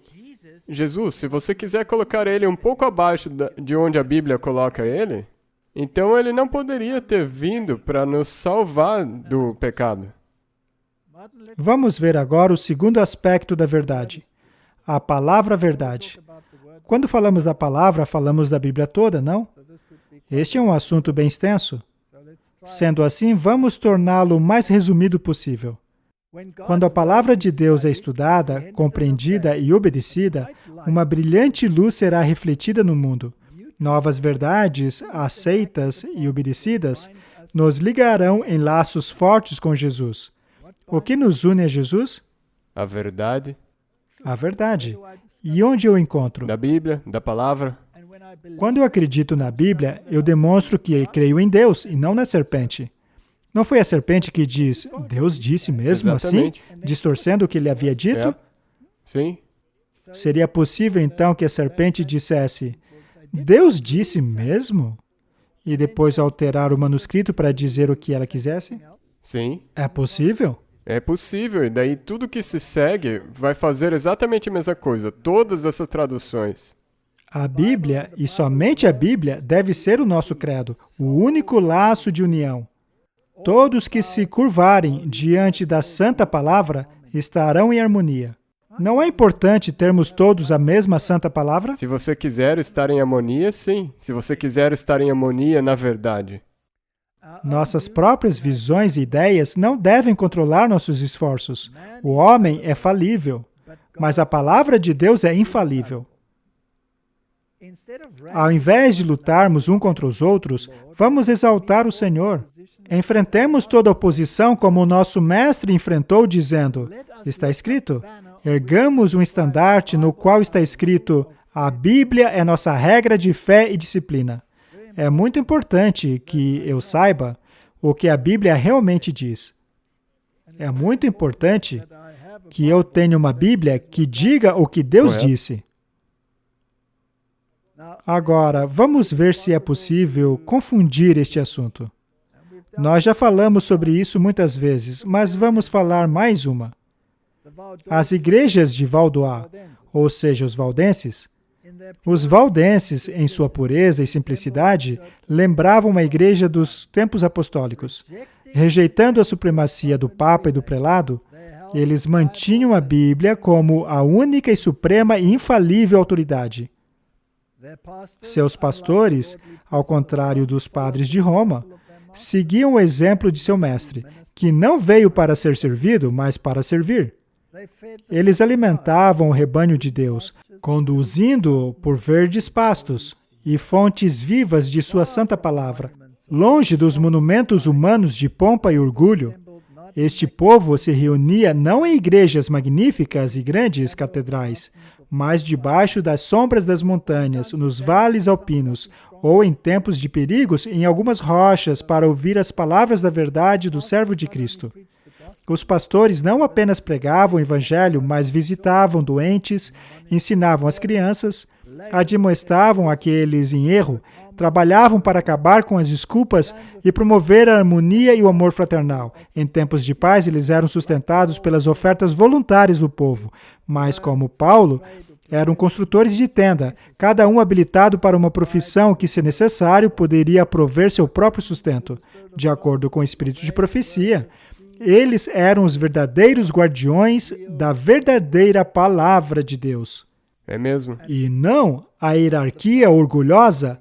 Jesus. Se você quiser colocar ele um pouco abaixo de onde a Bíblia coloca ele, então ele não poderia ter vindo para nos salvar do pecado. Vamos ver agora o segundo aspecto da verdade. A palavra verdade. Quando falamos da palavra, falamos da Bíblia toda, não? Este é um assunto bem extenso. Sendo assim, vamos torná-lo o mais resumido possível. Quando a palavra de Deus é estudada, compreendida e obedecida, uma brilhante luz será refletida no mundo. Novas verdades, aceitas e obedecidas, nos ligarão em laços fortes com Jesus. O que nos une a Jesus? A verdade. A verdade. E onde eu encontro? Da Bíblia, da palavra. Quando eu acredito na Bíblia, eu demonstro que creio em Deus e não na serpente. Não foi a serpente que diz, Deus disse mesmo Exatamente. assim, distorcendo o que ele havia dito? É. Sim. Seria possível então que a serpente dissesse, Deus disse mesmo? E depois alterar o manuscrito para dizer o que ela quisesse? Sim. É possível? É possível, e daí tudo que se segue vai fazer exatamente a mesma coisa, todas essas traduções. A Bíblia, e somente a Bíblia, deve ser o nosso credo, o único laço de união. Todos que se curvarem diante da Santa Palavra estarão em harmonia. Não é importante termos todos a mesma Santa Palavra? Se você quiser estar em harmonia, sim. Se você quiser estar em harmonia, na verdade. Nossas próprias visões e ideias não devem controlar nossos esforços. O homem é falível, mas a palavra de Deus é infalível. Ao invés de lutarmos um contra os outros, vamos exaltar o Senhor. Enfrentemos toda oposição como o nosso mestre enfrentou, dizendo, está escrito, ergamos um estandarte no qual está escrito, a Bíblia é nossa regra de fé e disciplina. É muito importante que eu saiba o que a Bíblia realmente diz. É muito importante que eu tenha uma Bíblia que diga o que Deus disse. Agora, vamos ver se é possível confundir este assunto. Nós já falamos sobre isso muitas vezes, mas vamos falar mais uma. As igrejas de Vaudois, ou seja, os valdenses, em sua pureza e simplicidade, lembravam uma igreja dos tempos apostólicos. Rejeitando a supremacia do Papa e do prelado, eles mantinham a Bíblia como a única e suprema e infalível autoridade. Seus pastores, ao contrário dos padres de Roma, seguiam o exemplo de seu mestre, que não veio para ser servido, mas para servir. Eles alimentavam o rebanho de Deus, conduzindo-o por verdes pastos e fontes vivas de sua santa palavra. Longe dos monumentos humanos de pompa e orgulho, este povo se reunia não em igrejas magníficas e grandes catedrais, mas debaixo das sombras das montanhas, nos vales alpinos, ou em tempos de perigos, em algumas rochas, para ouvir as palavras da verdade do servo de Cristo. Os pastores não apenas pregavam o evangelho, mas visitavam doentes, ensinavam as crianças, admoestavam aqueles em erro, trabalhavam para acabar com as desculpas e promover a harmonia e o amor fraternal. Em tempos de paz, eles eram sustentados pelas ofertas voluntárias do povo, mas, como Paulo, eram construtores de tenda, cada um habilitado para uma profissão que, se necessário, poderia prover seu próprio sustento. De acordo com o espírito de profecia, eles eram os verdadeiros guardiões da verdadeira palavra de Deus. É mesmo? E não a hierarquia orgulhosa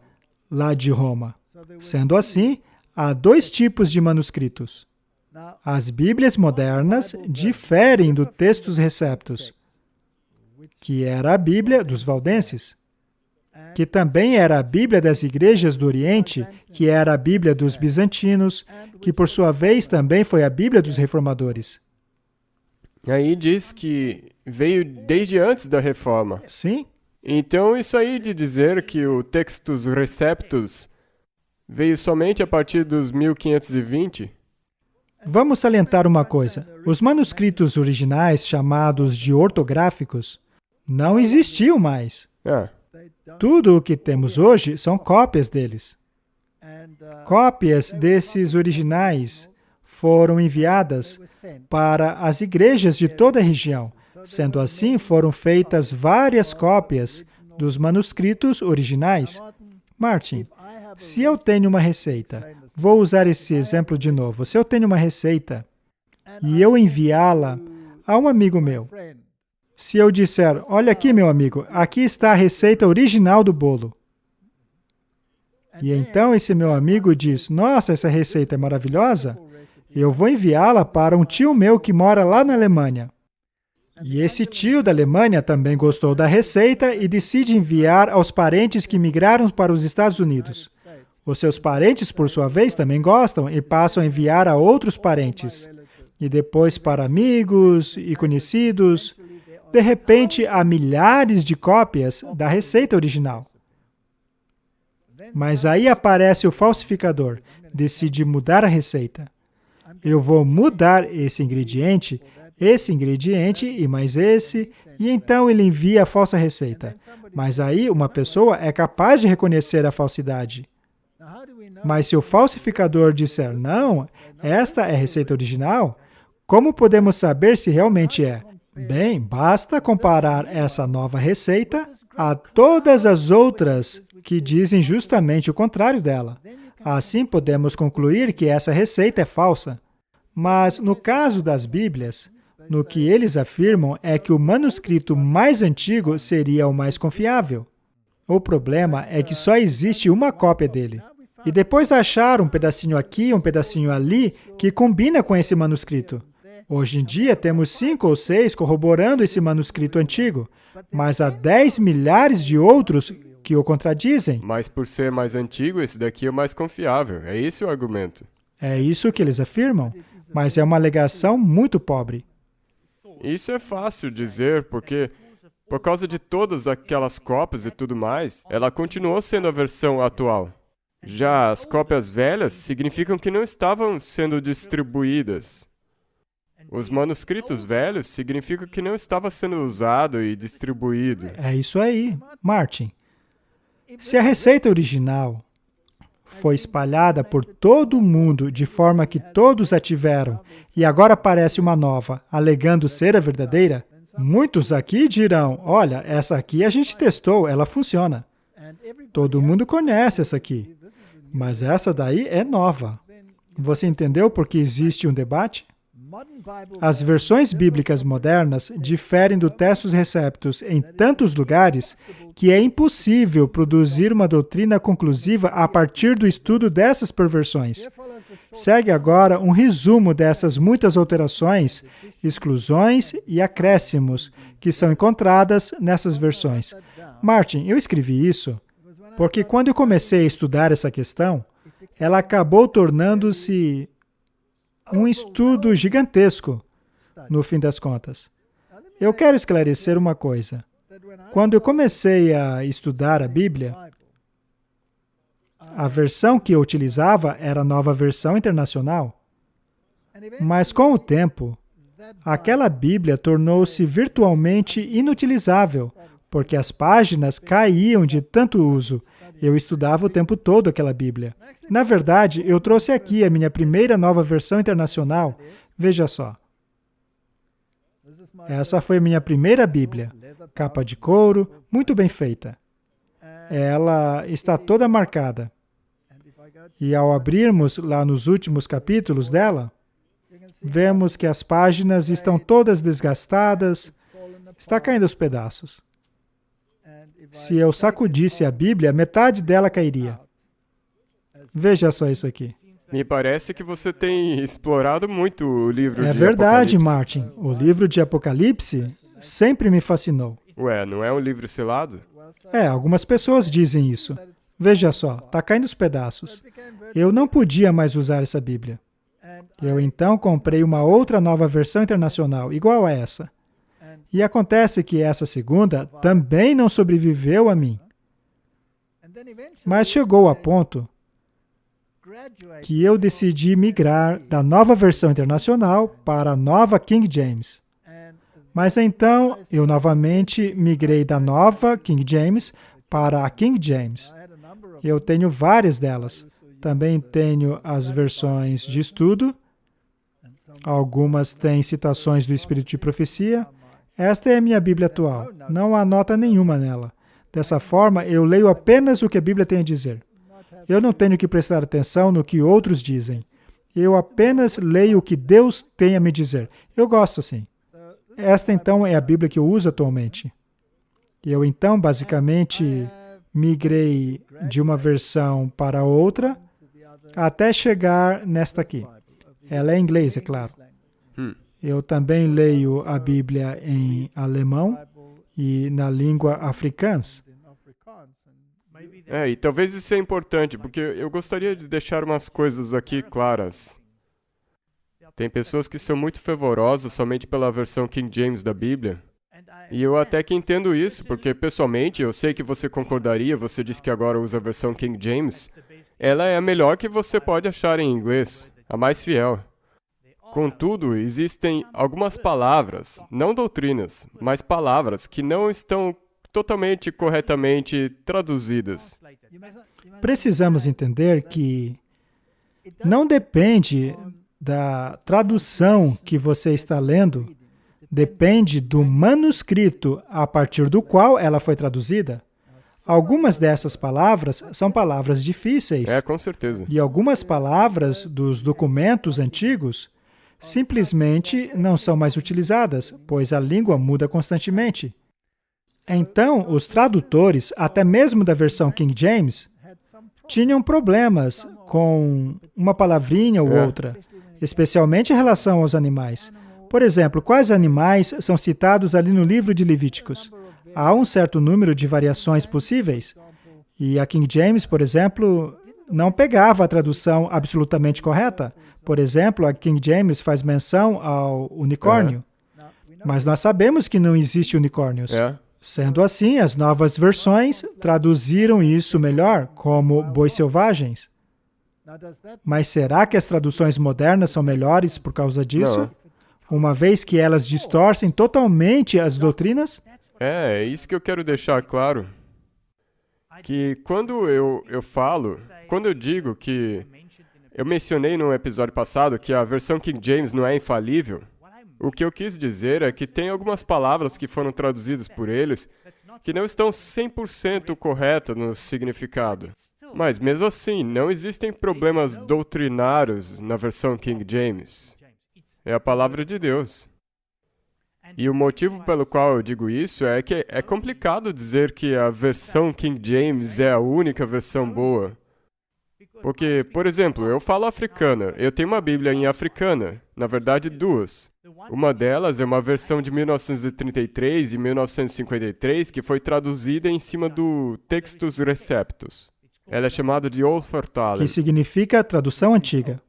lá de Roma. Sendo assim, há dois tipos de manuscritos. As Bíblias modernas diferem do Textus Receptus, que era a Bíblia dos valdenses, que também era a Bíblia das igrejas do Oriente, que era a Bíblia dos bizantinos, que por sua vez também foi a Bíblia dos reformadores. Aí diz que veio desde antes da reforma. Sim? Então isso aí de dizer que o Textus Receptus veio somente a partir dos 1520... Vamos salientar uma coisa. Os manuscritos originais, chamados de ortográficos, não existiam mais. Tudo o que temos hoje são cópias deles. Cópias desses originais foram enviadas para as igrejas de toda a região. Sendo assim, foram feitas várias cópias dos manuscritos originais. Martin, se eu tenho uma receita, vou usar esse exemplo de novo. Se eu tenho uma receita e eu enviá-la a um amigo meu, Se eu disser, olha aqui, meu amigo, aqui está a receita original do bolo. E então esse meu amigo diz, nossa, essa receita é maravilhosa, eu vou enviá-la para um tio meu que mora lá na Alemanha. E esse tio da Alemanha também gostou da receita e decide enviar aos parentes que migraram para os Estados Unidos. Os seus parentes, por sua vez, também gostam e passam a enviar a outros parentes. E depois para amigos e conhecidos. De repente, há milhares de cópias da receita original. Mas aí aparece o falsificador, decide mudar a receita. Eu vou mudar esse ingrediente e mais esse, e então ele envia a falsa receita. Mas aí uma pessoa é capaz de reconhecer a falsidade. Mas se o falsificador disser, não, esta é a receita original, como podemos saber se realmente é? Bem, basta comparar essa nova receita a todas as outras que dizem justamente o contrário dela. Assim podemos concluir que essa receita é falsa. Mas no caso das Bíblias, no que eles afirmam é que o manuscrito mais antigo seria o mais confiável. O problema é que só existe uma cópia dele. E depois acharam um pedacinho aqui, um pedacinho ali, que combina com esse manuscrito. Hoje em dia temos 5 ou 6 corroborando esse manuscrito antigo, mas há 10 milhares de outros que o contradizem. Mas por ser mais antigo, esse daqui é o mais confiável. É esse o argumento. É isso que eles afirmam, mas é uma alegação muito pobre. Isso é fácil dizer, porque por causa de todas aquelas cópias e tudo mais, ela continuou sendo a versão atual. Já as cópias velhas significam que não estavam sendo distribuídas. Os manuscritos velhos significam que não estava sendo usado e distribuído. É isso aí, Martin. Se a receita original foi espalhada por todo o mundo de forma que todos a tiveram e agora aparece uma nova, alegando ser a verdadeira, muitos aqui dirão, olha, essa aqui a gente testou, ela funciona. Todo mundo conhece essa aqui, mas essa daí é nova. Você entendeu por que existe um debate? As versões bíblicas modernas diferem do Textus Receptus em tantos lugares que é impossível produzir uma doutrina conclusiva a partir do estudo dessas perversões. Segue agora um resumo dessas muitas alterações, exclusões e acréscimos que são encontradas nessas versões. Martin, eu escrevi isso porque quando eu comecei a estudar essa questão, ela acabou tornando-se um estudo gigantesco, no fim das contas. Eu quero esclarecer uma coisa. Quando eu comecei a estudar a Bíblia, a versão que eu utilizava era a Nova Versão Internacional. Mas com o tempo, aquela Bíblia tornou-se virtualmente inutilizável, porque as páginas caíam de tanto uso. Eu estudava o tempo todo aquela Bíblia. Na verdade, eu trouxe aqui a minha primeira Nova Versão Internacional. Veja só. Essa foi a minha primeira Bíblia. Capa de couro, muito bem feita. Ela está toda marcada. E ao abrirmos lá nos últimos capítulos dela, vemos que as páginas estão todas desgastadas, está caindo aos pedaços. Se eu sacudisse a Bíblia, metade dela cairia. Veja só isso aqui. Me parece que você tem explorado muito o livro de Apocalipse. É verdade, Martin. O livro de Apocalipse sempre me fascinou. Ué, não é um livro selado? Algumas pessoas dizem isso. Veja só, está caindo aos pedaços. Eu não podia mais usar essa Bíblia. Eu então comprei uma outra Nova Versão Internacional, igual a essa. E acontece que essa segunda também não sobreviveu a mim. Mas chegou a ponto que eu decidi migrar da Nova Versão Internacional para a Nova King James. Mas então, eu novamente migrei da Nova King James para a King James. Eu tenho várias delas. Também tenho as versões de estudo. Algumas têm citações do Espírito de Profecia. Esta é a minha Bíblia atual. Não há nota nenhuma nela. Dessa forma, eu leio apenas o que a Bíblia tem a dizer. Eu não tenho que prestar atenção no que outros dizem. Eu apenas leio o que Deus tem a me dizer. Eu gosto assim. esta então é a Bíblia que eu uso atualmente. Eu então, basicamente, migrei de uma versão para outra até chegar nesta aqui. Ela é em inglês, é claro. Eu também leio a Bíblia em alemão e na língua africans. E talvez isso é importante, porque eu gostaria de deixar umas coisas aqui claras. Tem pessoas que são muito fervorosas somente pela versão King James da Bíblia. E eu até que entendo isso, porque pessoalmente eu sei que você concordaria, você disse que agora usa a versão King James. Ela é a melhor que você pode achar em inglês, a mais fiel. Contudo, existem algumas palavras, não doutrinas, mas palavras que não estão totalmente corretamente traduzidas. Precisamos entender que não depende da tradução que você está lendo, depende do manuscrito a partir do qual ela foi traduzida. Algumas dessas palavras são palavras difíceis. Com certeza. E algumas palavras dos documentos antigos simplesmente não são mais utilizadas, pois a língua muda constantemente. Então, os tradutores, até mesmo da versão King James, tinham problemas com uma palavrinha ou outra, especialmente em relação aos animais. Por exemplo, quais animais são citados ali no livro de Levíticos? Há um certo número de variações possíveis. E a King James, por exemplo, não pegava a tradução absolutamente correta. Por exemplo, a King James faz menção ao unicórnio. Mas nós sabemos que não existe unicórnios. Sendo assim, as novas versões traduziram isso melhor como bois selvagens. Mas será que as traduções modernas são melhores por causa disso? Uma vez que elas distorcem totalmente as doutrinas? É isso que eu quero deixar claro. Que quando eu digo que eu mencionei no episódio passado que a versão King James não é infalível, o que eu quis dizer é que tem algumas palavras que foram traduzidas por eles que não estão 100% corretas no significado. Mas, mesmo assim, não existem problemas doutrinários na versão King James. É a palavra de Deus. E o motivo pelo qual eu digo isso é que é complicado dizer que a versão King James é a única versão boa. Porque, por exemplo, eu falo africana, eu tenho uma Bíblia em africana, na verdade duas. Uma delas é uma versão de 1933 e 1953 que foi traduzida em cima do Textus Receptus. Ela é chamada de Old Vertalen. Que significa tradução antiga.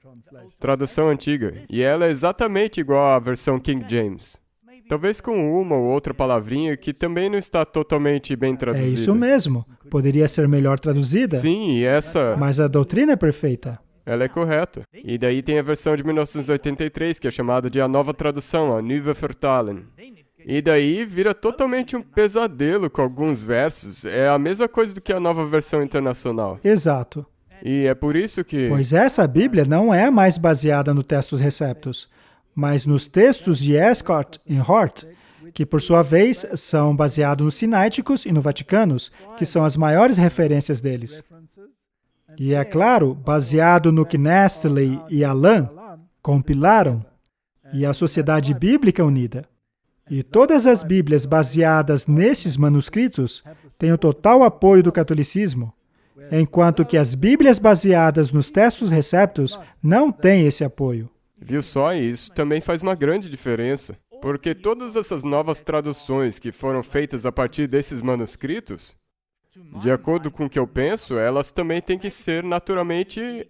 Tradução antiga. E ela é exatamente igual à versão King James. Talvez com uma ou outra palavrinha que também não está totalmente bem traduzida. É isso mesmo. Poderia ser melhor traduzida. Sim, e essa... Mas a doutrina é perfeita. Ela é correta. E daí tem a versão de 1983, que é chamada de a nova tradução, a Nieuwe Vertaling. E daí vira totalmente um pesadelo com alguns versos. É a mesma coisa do que a nova versão internacional. Exato. E é por isso que... Pois essa Bíblia não é mais baseada no Textus Receptus, mas nos textos de Escott e Hort, que por sua vez são baseados nos Sináiticos e no Vaticanos, que são as maiores referências deles. E é claro, baseado no que Nestle e Alan compilaram, e a Sociedade Bíblica Unida. E todas as Bíblias baseadas nesses manuscritos têm o total apoio do catolicismo, enquanto que as Bíblias baseadas nos Textus Receptus não têm esse apoio. Viu só? E isso também faz uma grande diferença, porque todas essas novas traduções que foram feitas a partir desses manuscritos, de acordo com o que eu penso, elas também têm que ser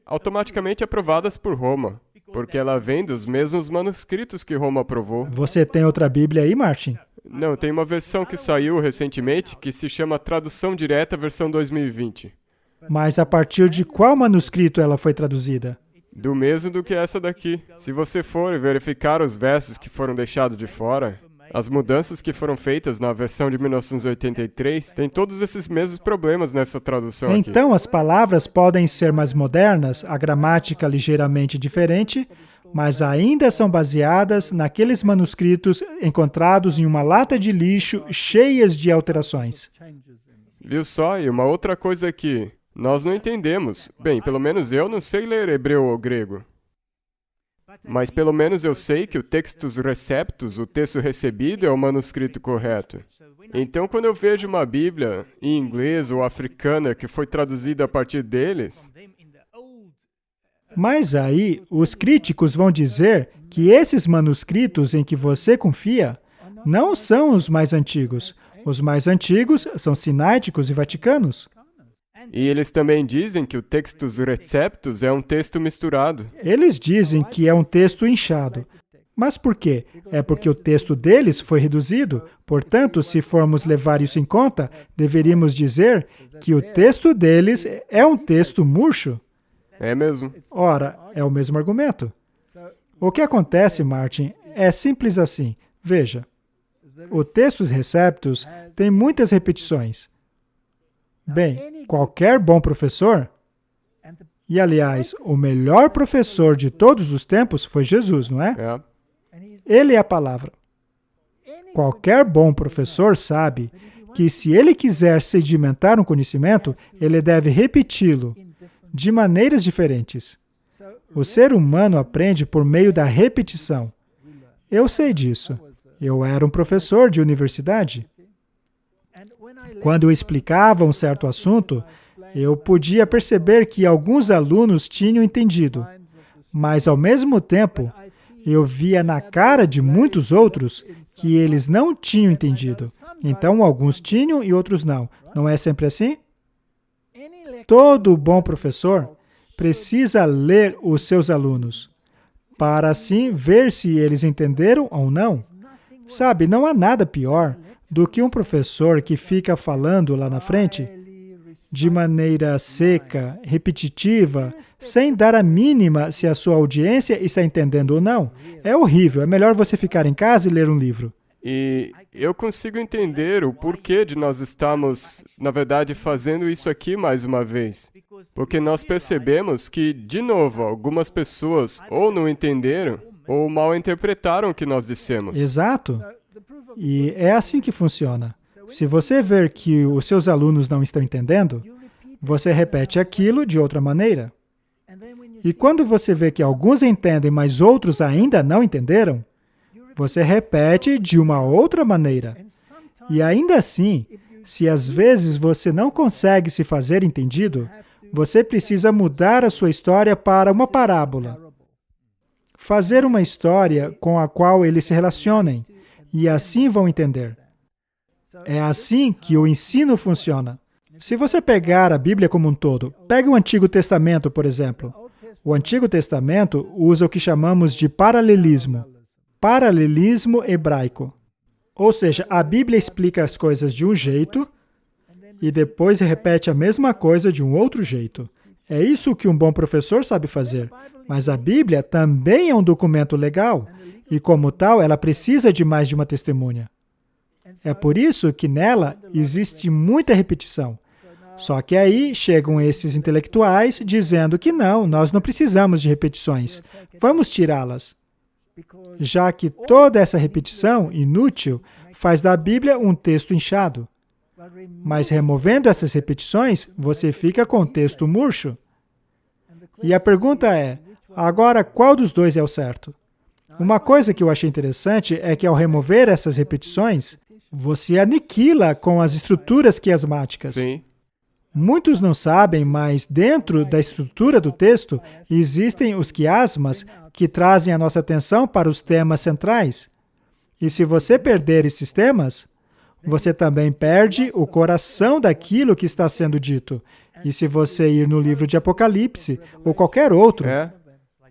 automaticamente aprovadas por Roma, porque ela vem dos mesmos manuscritos que Roma aprovou. Você tem outra Bíblia aí, Martin? Não, tem uma versão que saiu recentemente que se chama Tradução Direta versão 2020. Mas a partir de qual manuscrito ela foi traduzida? Do mesmo do que essa daqui. Se você for verificar os versos que foram deixados de fora, as mudanças que foram feitas na versão de 1983, tem todos esses mesmos problemas nessa tradução aqui. Então, as palavras podem ser mais modernas, a gramática ligeiramente diferente, mas ainda são baseadas naqueles manuscritos encontrados em uma lata de lixo cheias de alterações. Viu só? E uma outra coisa aqui. Nós não entendemos. Bem, pelo menos eu não sei ler hebreu ou grego. Mas pelo menos eu sei que o textus receptus, o texto recebido, é o manuscrito correto. Então, quando eu vejo uma Bíblia em inglês ou africana que foi traduzida a partir deles, Mas aí, os críticos vão dizer que esses manuscritos em que você confia não são os mais antigos. Os mais antigos são sináiticos e vaticanos. e eles também dizem que o textus receptus é um texto misturado. Eles dizem que é um texto inchado. Mas por quê? É porque o texto deles foi reduzido. Portanto, se formos levar isso em conta, deveríamos dizer que o texto deles é um texto murcho. É mesmo. Ora, é o mesmo argumento. O que acontece, Martin, é simples assim. Veja, o textus receptus tem muitas repetições. Bem, qualquer bom professor, e aliás, o melhor professor de todos os tempos foi Jesus, não é? É. Ele é a palavra. Qualquer bom professor sabe que se ele quiser sedimentar um conhecimento, ele deve repeti-lo de maneiras diferentes. O ser humano aprende por meio da repetição. Eu sei disso. Eu era um professor de universidade. Quando eu explicava um certo assunto, eu podia perceber que alguns alunos tinham entendido, mas ao mesmo tempo, eu via na cara de muitos outros que eles não tinham entendido. Então, alguns tinham e outros não. Não é sempre assim? Todo bom professor precisa ler os seus alunos, para assim ver se eles entenderam ou não. Sabe, não há nada pior do que um professor que fica falando lá na frente de maneira seca, repetitiva, sem dar a mínima se a sua audiência está entendendo ou não. É horrível, é melhor você ficar em casa e ler um livro. E eu consigo entender o porquê de nós estarmos, na verdade, fazendo isso aqui mais uma vez. Porque nós percebemos que, de novo, algumas pessoas ou não entenderam ou mal interpretaram o que nós dissemos. Exato. E é assim que funciona. Se você ver que os seus alunos não estão entendendo, você repete aquilo de outra maneira. E quando você vê que alguns entendem, mas outros ainda não entenderam, você repete de uma outra maneira. E ainda assim, se às vezes você não consegue se fazer entendido, você precisa mudar a sua história para uma parábola. Fazer uma história com a qual eles se relacionem, e assim vão entender. É assim que o ensino funciona. Se você pegar a Bíblia como um todo, pegue o Antigo Testamento, por exemplo. O Antigo Testamento usa o que chamamos de paralelismo. Paralelismo hebraico. Ou seja, a Bíblia explica as coisas de um jeito e depois repete a mesma coisa de um outro jeito. É isso que um bom professor sabe fazer. Mas a Bíblia também é um documento legal e, como tal, ela precisa de mais de uma testemunha. É por isso que nela existe muita repetição. Só que aí chegam esses intelectuais dizendo que não, nós não precisamos de repetições. Vamos tirá-las. Já que toda essa repetição inútil faz da Bíblia um texto inchado. Mas removendo essas repetições, você fica com o texto murcho. E a pergunta é, agora qual dos dois é o certo? Uma coisa que eu achei interessante é que ao remover essas repetições, você aniquila com as estruturas quiasmáticas. Sim. Muitos não sabem, mas dentro da estrutura do texto existem os quiasmas que trazem a nossa atenção para os temas centrais. E se você perder esses temas, você também perde o coração daquilo que está sendo dito. E se você ir no livro de Apocalipse, ou qualquer outro,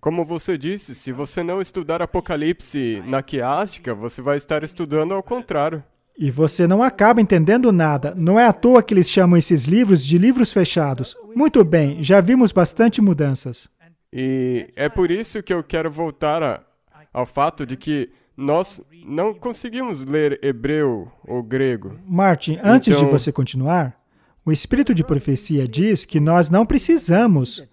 como você disse, se você não estudar Apocalipse na quiástica, você vai estar estudando ao contrário. e você não acaba entendendo nada. Não é à toa que eles chamam esses livros de livros fechados. Muito bem, já vimos bastante mudanças. E é por isso que eu quero voltar ao fato de que nós não conseguimos ler hebreu ou grego. Martin, antes de você continuar, o Espírito de Profecia diz que nós não precisamos.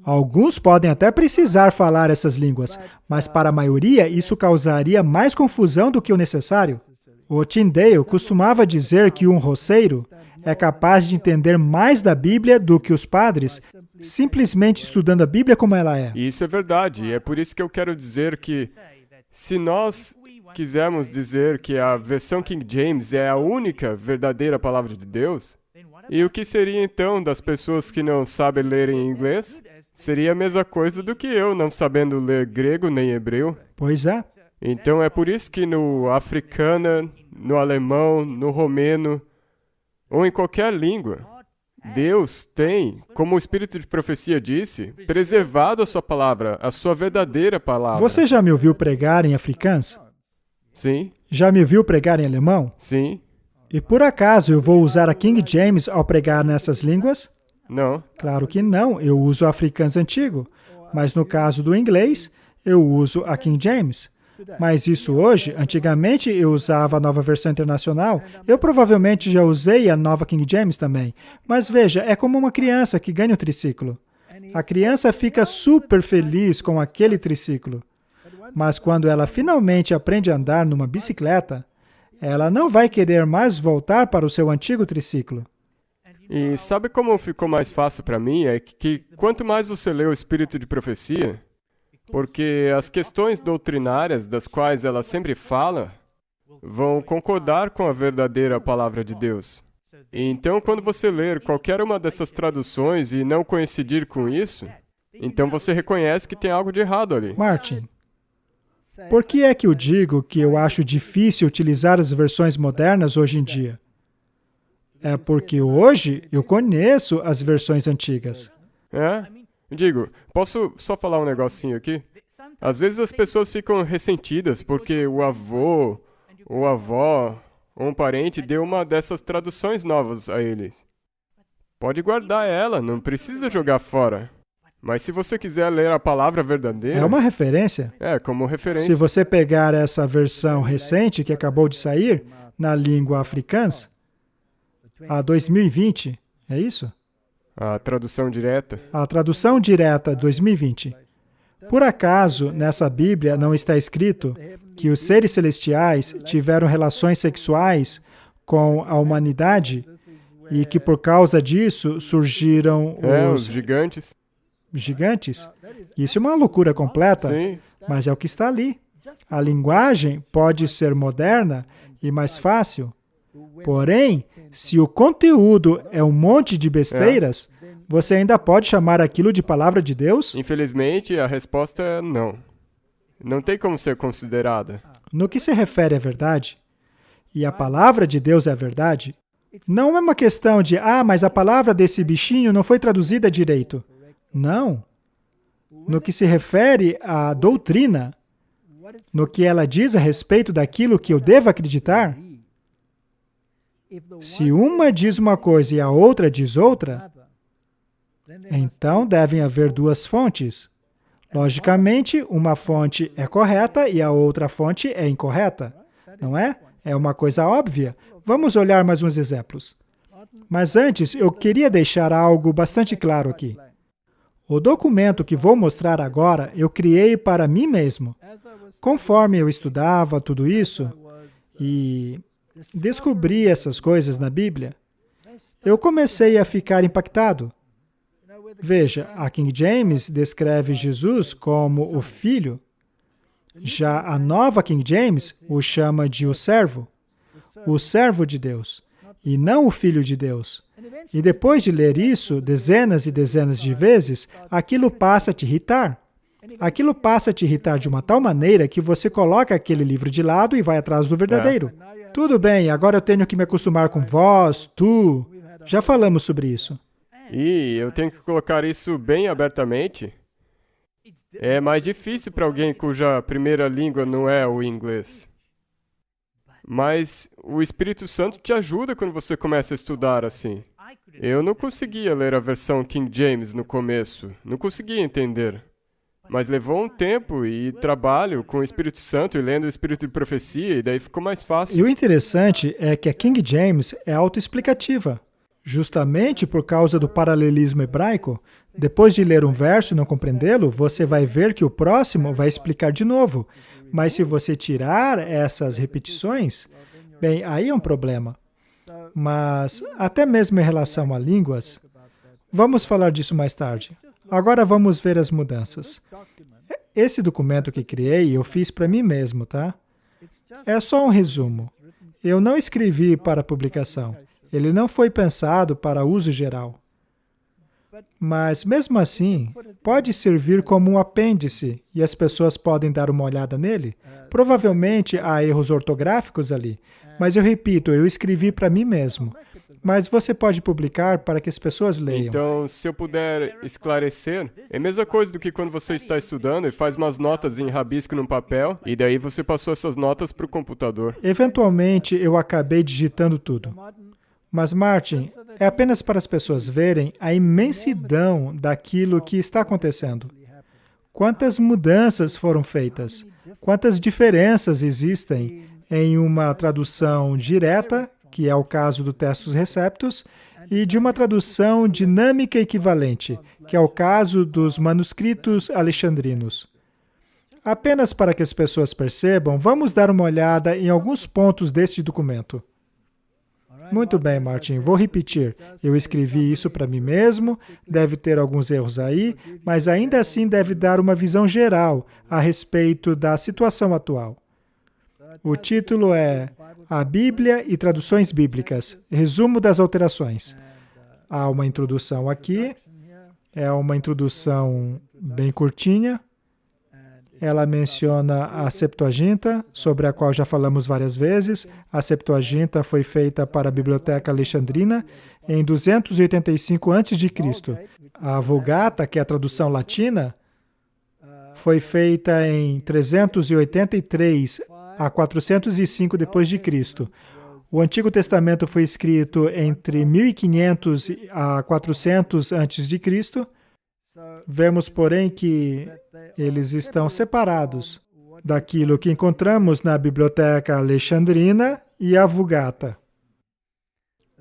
Alguns podem até precisar falar essas línguas, mas para a maioria isso causaria mais confusão do que o necessário. O Tyndale costumava dizer que um roceiro é capaz de entender mais da Bíblia do que os padres, simplesmente estudando a Bíblia como ela é. Isso é verdade, e é por isso que eu quero dizer que se nós quisermos dizer que a versão King James é a única verdadeira palavra de Deus, e o que seria então das pessoas que não sabem ler em inglês? Seria a mesma coisa do que eu não sabendo ler grego nem hebreu. Pois é. Então é por isso que no africano, no alemão, no romeno, ou em qualquer língua, Deus tem, como o Espírito de Profecia disse, preservado a sua palavra, a sua verdadeira palavra. Você já me ouviu pregar em africans? Sim, Já me ouviu pregar em alemão? sim, E por acaso eu vou usar a King James ao pregar nessas línguas? não. Claro que não, eu uso o africans antigo. Mas no caso do inglês, eu uso a King James. Mas isso hoje, antigamente eu usava a nova versão internacional, eu provavelmente já usei a nova King James também. Mas veja, é como uma criança que ganha o triciclo. A criança fica super feliz com aquele triciclo. Mas quando ela finalmente aprende a andar numa bicicleta, ela não vai querer mais voltar para o seu antigo triciclo. E sabe como ficou mais fácil para mim? É que quanto mais você lê o Espírito de Profecia, porque as questões doutrinárias das quais ela sempre fala vão concordar com a verdadeira palavra de Deus. E então, quando você ler qualquer uma dessas traduções e não coincidir com isso, então você reconhece que tem algo de errado ali. Martin, por que é que eu digo que eu acho difícil utilizar as versões modernas hoje em dia? É porque hoje eu conheço as versões antigas. É? Digo, posso só falar um negocinho aqui? Às vezes as pessoas ficam ressentidas porque o avô, ou a avó, ou um parente deu uma dessas traduções novas a eles. Pode guardar ela, não precisa jogar fora. Mas se você quiser ler a palavra verdadeira... É uma referência. É, como referência. Se você pegar essa versão recente que acabou de sair, na língua africans, a 2020, é isso? A tradução direta. A tradução direta 2020. Por acaso, nessa Bíblia não está escrito que os seres celestiais tiveram relações sexuais com a humanidade e que por causa disso surgiram os gigantes. Gigantes? Isso é uma loucura completa, Sim. mas é o que está ali. A linguagem pode ser moderna e mais fácil, porém, se o conteúdo é um monte de besteiras, você ainda pode chamar aquilo de palavra de Deus? Infelizmente, a resposta é não. Não tem como ser considerada. No que se refere à verdade, e a palavra de Deus é a verdade, não é uma questão de, mas a palavra desse bichinho não foi traduzida direito. Não. No que se refere à doutrina, no que ela diz a respeito daquilo que eu devo acreditar, se uma diz uma coisa e a outra diz outra, então devem haver duas fontes. Logicamente, uma fonte é correta e a outra fonte é incorreta. Não é? É uma coisa óbvia. Vamos olhar mais uns exemplos. Mas antes, eu queria deixar algo bastante claro aqui. O documento que vou mostrar agora, eu criei para mim mesmo. Conforme eu estudava tudo isso e descobri essas coisas na Bíblia, eu comecei a ficar impactado. Veja, a King James descreve Jesus como o Filho. Já a nova King James o chama de o servo de Deus, e não o Filho de Deus. E depois de ler isso dezenas e dezenas de vezes, aquilo passa a te irritar. Aquilo passa a te irritar de uma tal maneira que você coloca aquele livro de lado e vai atrás do verdadeiro. Tudo bem, agora eu tenho que me acostumar com vós, tu. Já falamos sobre isso. E eu tenho que colocar isso bem abertamente. É mais difícil para alguém cuja primeira língua não é o inglês. Mas o Espírito Santo te ajuda quando você começa a estudar assim. Eu não conseguia ler a versão King James no começo, não conseguia entender. Mas levou um tempo e trabalho com o Espírito Santo e lendo o Espírito de Profecia, e daí ficou mais fácil. E o interessante é que a King James é autoexplicativa. Justamente por causa do paralelismo hebraico, depois de ler um verso e não compreendê-lo, você vai ver que o próximo vai explicar de novo. Mas se você tirar essas repetições, bem, aí é um problema. Mas, até mesmo em relação a línguas, Vamos falar disso mais tarde. Agora vamos ver as mudanças. Esse documento que criei, eu fiz para mim mesmo, tá? É só um resumo. Eu não escrevi para publicação. Ele não foi pensado para uso geral. Mas, mesmo assim, pode servir como um apêndice e as pessoas podem dar uma olhada nele. Provavelmente há erros ortográficos ali, mas eu repito, eu escrevi para mim mesmo. Mas você pode publicar para que as pessoas leiam. Então, se eu puder esclarecer, é a mesma coisa do que quando você está estudando e faz umas notas em rabisco num papel, e daí você passou essas notas para o computador. Eventualmente, eu acabei digitando tudo. Mas, Martin, é apenas para as pessoas verem a imensidão daquilo que está acontecendo. Quantas mudanças foram feitas? Quantas diferenças existem em uma tradução direta, que é o caso do Textus Receptus, e de uma tradução dinâmica equivalente, que é o caso dos manuscritos alexandrinos. Apenas para que as pessoas percebam, vamos dar uma olhada em alguns pontos deste documento. Muito bem, Martin, vou repetir. Eu escrevi isso para mim mesmo, deve ter alguns erros aí, mas ainda assim deve dar uma visão geral a respeito da situação atual. O título é A Bíblia e Traduções Bíblicas, resumo das alterações. Há uma introdução aqui, é uma introdução bem curtinha. Ela menciona a Septuaginta, sobre a qual já falamos várias vezes. A Septuaginta foi feita para a Biblioteca Alexandrina em 285 a.C. A Vulgata, que é a tradução latina, foi feita em 383 a 405 d.C. O Antigo Testamento foi escrito entre 1500 a 400 a.C., Vemos, porém, que eles estão separados daquilo que encontramos na Biblioteca Alexandrina e a Vulgata.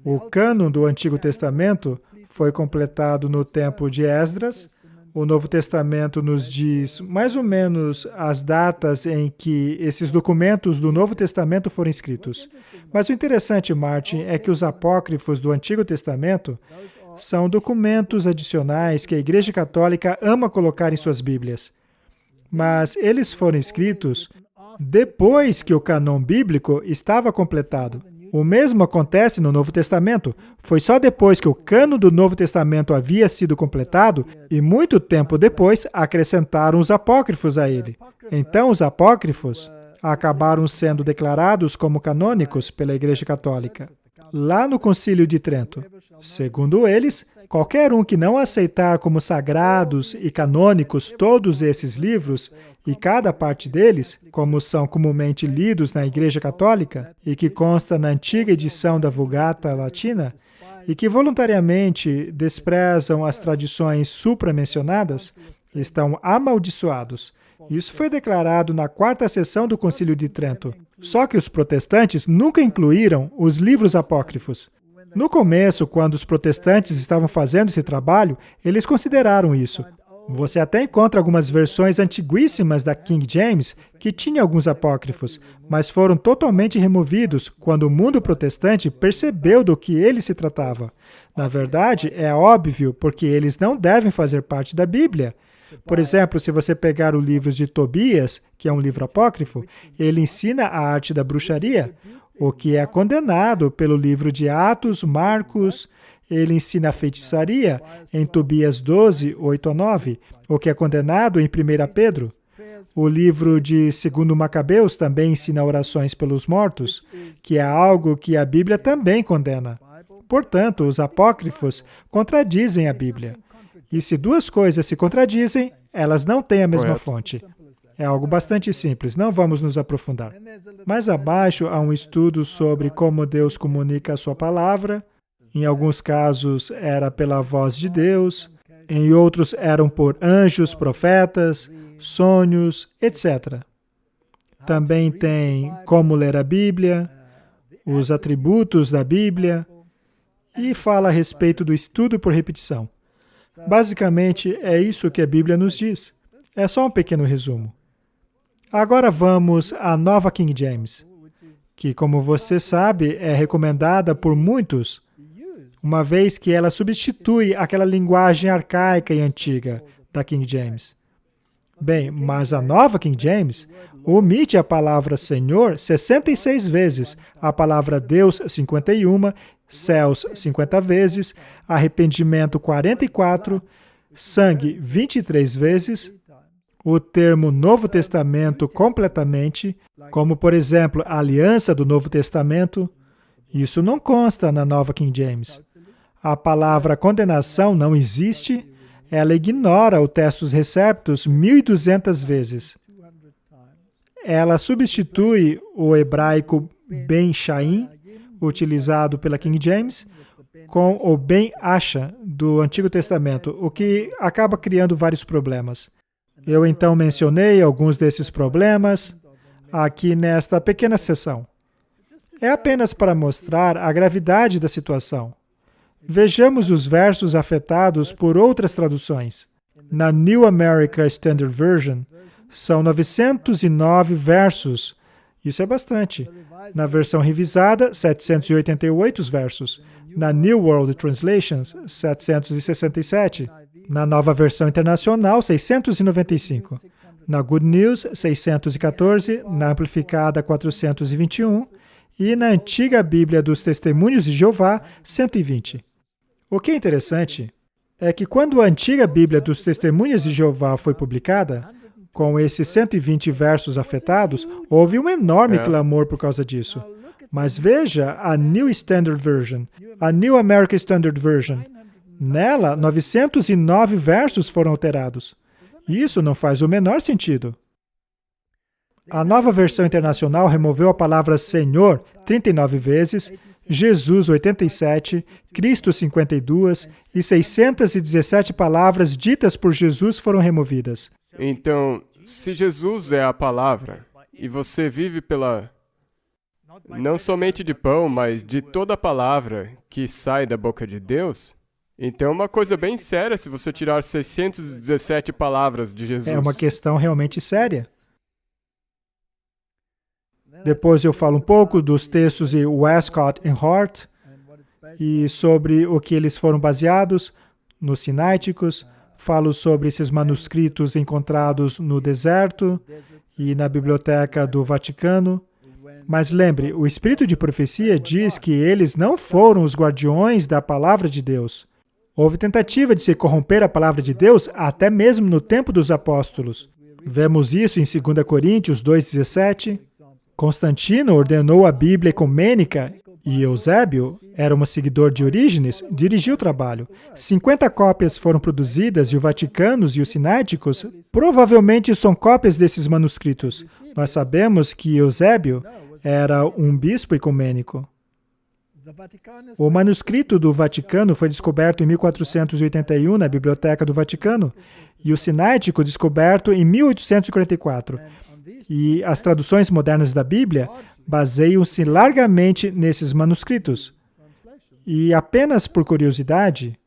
O cânon do Antigo Testamento foi completado no tempo de Esdras. O Novo Testamento nos diz mais ou menos as datas em que esses documentos do Novo Testamento foram escritos. Mas o interessante, Martin, é que os apócrifos do Antigo Testamento são documentos adicionais que a Igreja Católica ama colocar em suas Bíblias. Mas eles foram escritos depois que o cânon bíblico estava completado. O mesmo acontece no Novo Testamento. Foi só depois que o cânon do Novo Testamento havia sido completado e muito tempo depois acrescentaram os apócrifos a ele. Então, os apócrifos acabaram sendo declarados como canônicos pela Igreja Católica. Lá no Concílio de Trento, segundo eles, qualquer um que não aceitar como sagrados e canônicos todos esses livros e cada parte deles, como são comumente lidos na Igreja Católica e que consta na antiga edição da Vulgata Latina, e que voluntariamente desprezam as tradições supramencionadas, estão amaldiçoados. Isso foi declarado na 4ª sessão do Concílio de Trento. Só que os protestantes nunca incluíram os livros apócrifos. No começo, quando os protestantes estavam fazendo esse trabalho, eles consideraram isso. Você até encontra algumas versões antiguíssimas da King James que tinham alguns apócrifos, mas foram totalmente removidos quando o mundo protestante percebeu do que ele se tratava. Na verdade, é óbvio, porque eles não devem fazer parte da Bíblia. Por exemplo, se você pegar o livro de Tobias, que é um livro apócrifo, ele ensina a arte da bruxaria, o que é condenado pelo livro de Atos, Marcos. Ele ensina a feitiçaria em Tobias 12, 8 a 9, o que é condenado em 1 Pedro. O livro de 2 Macabeus também ensina orações pelos mortos, que é algo que a Bíblia também condena. Portanto, os apócrifos contradizem a Bíblia. E se duas coisas se contradizem, elas não têm a mesma fonte. É algo bastante simples, não vamos nos aprofundar. Mais abaixo há um estudo sobre como Deus comunica a sua palavra. Em alguns casos era pela voz de Deus, em outros eram por anjos, profetas, sonhos, etc. Também tem como ler a Bíblia, os atributos da Bíblia, e fala a respeito do estudo por repetição. Basicamente, é isso que a Bíblia nos diz. É só um pequeno resumo. Agora vamos à nova King James, que, como você sabe, é recomendada por muitos uma vez que ela substitui aquela linguagem arcaica e antiga da King James. Bem, mas a nova King James omite a palavra Senhor 66 vezes, a palavra Deus 51, céus 50 vezes, arrependimento 44, sangue 23 vezes, o termo Novo Testamento completamente, como, por exemplo, a aliança do Novo Testamento. Isso não consta na nova King James. A palavra condenação não existe, ela ignora o testus receptus 1.200 vezes. Ela substitui o hebraico Ben Shaim, utilizado pela King James, com o Ben Asha do Antigo Testamento, o que acaba criando vários problemas. Eu então mencionei alguns desses problemas aqui nesta pequena sessão. É apenas para mostrar a gravidade da situação. Vejamos os versos afetados por outras traduções. Na New American Standard Version, são 909 versos. Isso é bastante. Na versão revisada, 788 versos. Na New World Translations, 767. Na nova versão internacional, 695. Na Good News, 614. Na amplificada, 421. E na antiga Bíblia dos Testemunhos de Jeová, 120. O que é interessante é que quando a antiga Bíblia dos Testemunhas de Jeová foi publicada, com esses 120 versos afetados, houve um enorme clamor por causa disso. Mas veja a New Standard Version, a New American Standard Version. Nela, 909 versos foram alterados. Isso não faz o menor sentido. A nova versão internacional removeu a palavra Senhor 39 vezes, Jesus 87, Cristo 52 e 617 palavras ditas por Jesus foram removidas. Então, se Jesus é a palavra, e você vive não somente de pão, mas de toda a palavra que sai da boca de Deus, então é uma coisa bem séria se você tirar 617 palavras de Jesus. É uma questão realmente séria. Depois eu falo um pouco dos textos de Westcott e Hort e sobre o que eles foram baseados, nos sináiticos. Falo sobre esses manuscritos encontrados no deserto e na biblioteca do Vaticano. Mas lembre, o espírito de profecia diz que eles não foram os guardiões da palavra de Deus. Houve tentativa de se corromper a palavra de Deus até mesmo no tempo dos apóstolos. Vemos isso em 2 Coríntios 2,17. Constantino ordenou a Bíblia ecumênica e Eusébio, era um seguidor de Orígenes, dirigiu o trabalho. 50 cópias foram produzidas e os vaticanos e os sináiticos provavelmente são cópias desses manuscritos. Nós sabemos que Eusébio era um bispo ecumênico. O manuscrito do Vaticano foi descoberto em 1481 na Biblioteca do Vaticano e o sináitico descoberto em 1844. E as traduções modernas da Bíblia baseiam-se largamente nesses manuscritos. E apenas por curiosidade,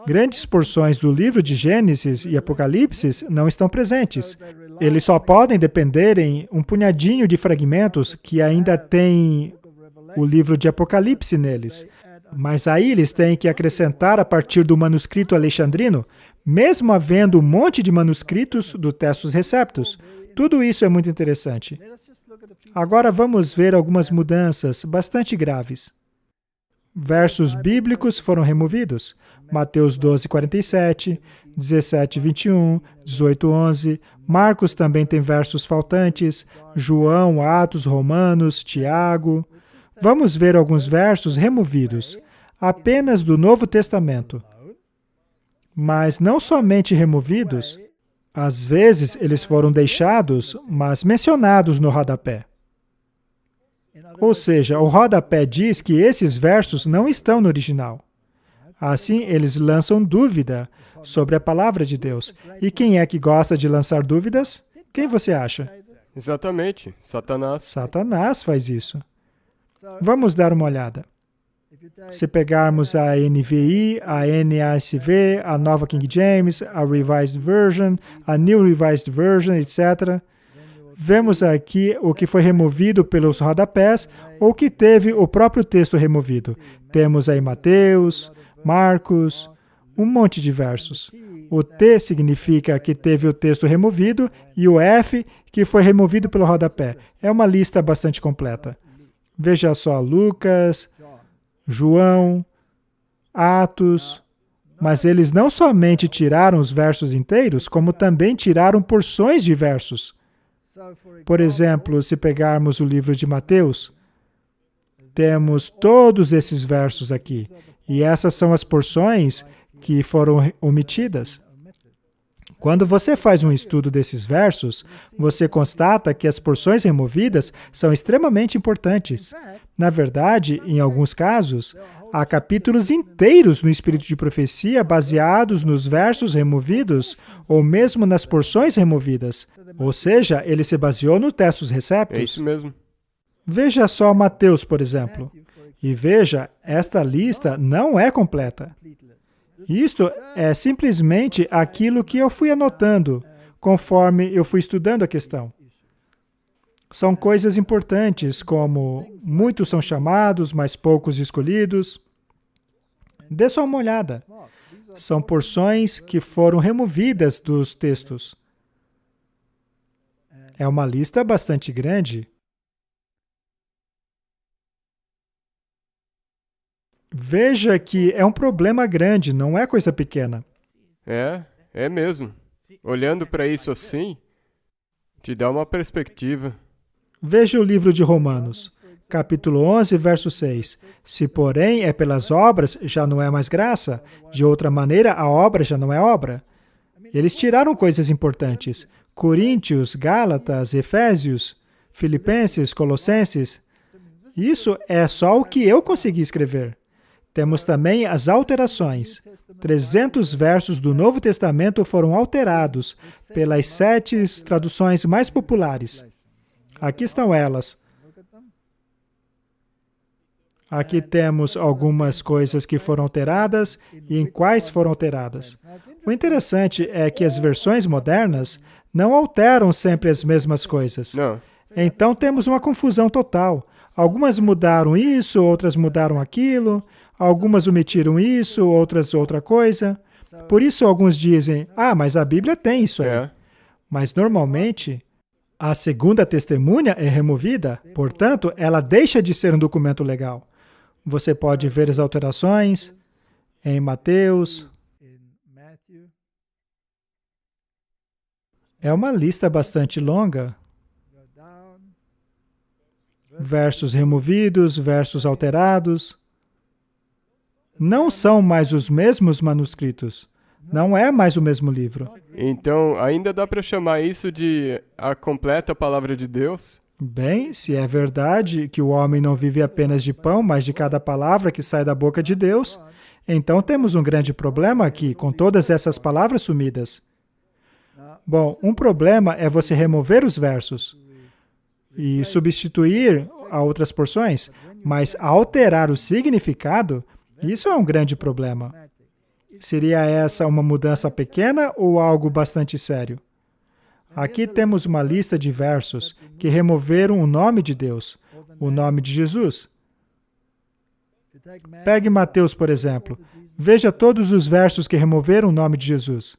grandes porções do livro de Gênesis e Apocalipse não estão presentes. Eles só podem depender em um punhadinho de fragmentos que ainda têm o livro de Apocalipse neles. Mas aí eles têm que acrescentar a partir do manuscrito alexandrino, mesmo havendo um monte de manuscritos do Testus Receptus. Tudo isso é muito interessante. Agora vamos ver algumas mudanças bastante graves. Versos bíblicos foram removidos. Mateus 12:47, 17:21, 18:11. Marcos também tem versos faltantes. João, Atos, Romanos, Tiago. Vamos ver alguns versos removidos, apenas do Novo Testamento. Mas não somente removidos, às vezes eles foram deixados, mas mencionados no rodapé. Ou seja, o rodapé diz que esses versos não estão no original. Assim, eles lançam dúvida sobre a palavra de Deus. E quem é que gosta de lançar dúvidas? Quem você acha? Exatamente, Satanás. Satanás faz isso. Vamos dar uma olhada. Se pegarmos a NVI, a NASV, a nova King James, a Revised Version, a New Revised Version, etc., Vemos aqui o que foi removido pelos rodapés ou que teve o próprio texto removido. Temos aí Mateus, Marcos, um monte de versos. O T significa que teve o texto removido e o F que foi removido pelo rodapé. É uma lista bastante completa. Veja só, Lucas, João, Atos, mas eles não somente tiraram os versos inteiros, como também tiraram porções de versos. Por exemplo, se pegarmos o livro de Mateus, temos todos esses versos aqui, e essas são as porções que foram omitidas. Quando você faz um estudo desses versos, você constata que as porções removidas são extremamente importantes. Na verdade, em alguns casos, há capítulos inteiros no Espírito de Profecia baseados nos versos removidos ou mesmo nas porções removidas. Ou seja, ele se baseou no Textus Receptus. É isso mesmo. Veja só Mateus, por exemplo. E veja, esta lista não é completa. Isto é simplesmente aquilo que eu fui anotando conforme eu fui estudando a questão. São coisas importantes, como muitos são chamados, mas poucos escolhidos. Dê só uma olhada. São porções que foram removidas dos textos. É uma lista bastante grande. Veja que é um problema grande, não é coisa pequena. É mesmo. Olhando para isso assim, te dá uma perspectiva. Veja o livro de Romanos, capítulo 11, verso 6. Se, porém, é pelas obras, já não é mais graça. De outra maneira, a obra já não é obra. Eles tiraram coisas importantes. Coríntios, Gálatas, Efésios, Filipenses, Colossenses. Isso é só o que eu consegui escrever. Temos também as alterações. 300 versos do Novo Testamento foram alterados pelas 7 traduções mais populares. Aqui estão elas. Aqui temos algumas coisas que foram alteradas e em quais foram alteradas. O interessante é que as versões modernas não alteram sempre as mesmas coisas. Não. Então temos uma confusão total. Algumas mudaram isso, outras mudaram aquilo. Algumas omitiram isso, outras outra coisa. Por isso alguns dizem, mas a Bíblia tem isso aí. Mas normalmente, a segunda testemunha é removida, portanto, ela deixa de ser um documento legal. Você pode ver as alterações em Mateus. É uma lista bastante longa. Versos removidos, versos alterados. Não são mais os mesmos manuscritos. Não é mais o mesmo livro. Então, ainda dá para chamar isso de a completa palavra de Deus? Bem, se é verdade que o homem não vive apenas de pão, mas de cada palavra que sai da boca de Deus, então temos um grande problema aqui, com todas essas palavras sumidas. Bom, um problema é você remover os versos e substituir a outras porções, mas alterar o significado, isso é um grande problema. Seria essa uma mudança pequena ou algo bastante sério? Aqui temos uma lista de versos que removeram o nome de Deus, o nome de Jesus. Pegue Mateus, por exemplo. Veja todos os versos que removeram o nome de Jesus.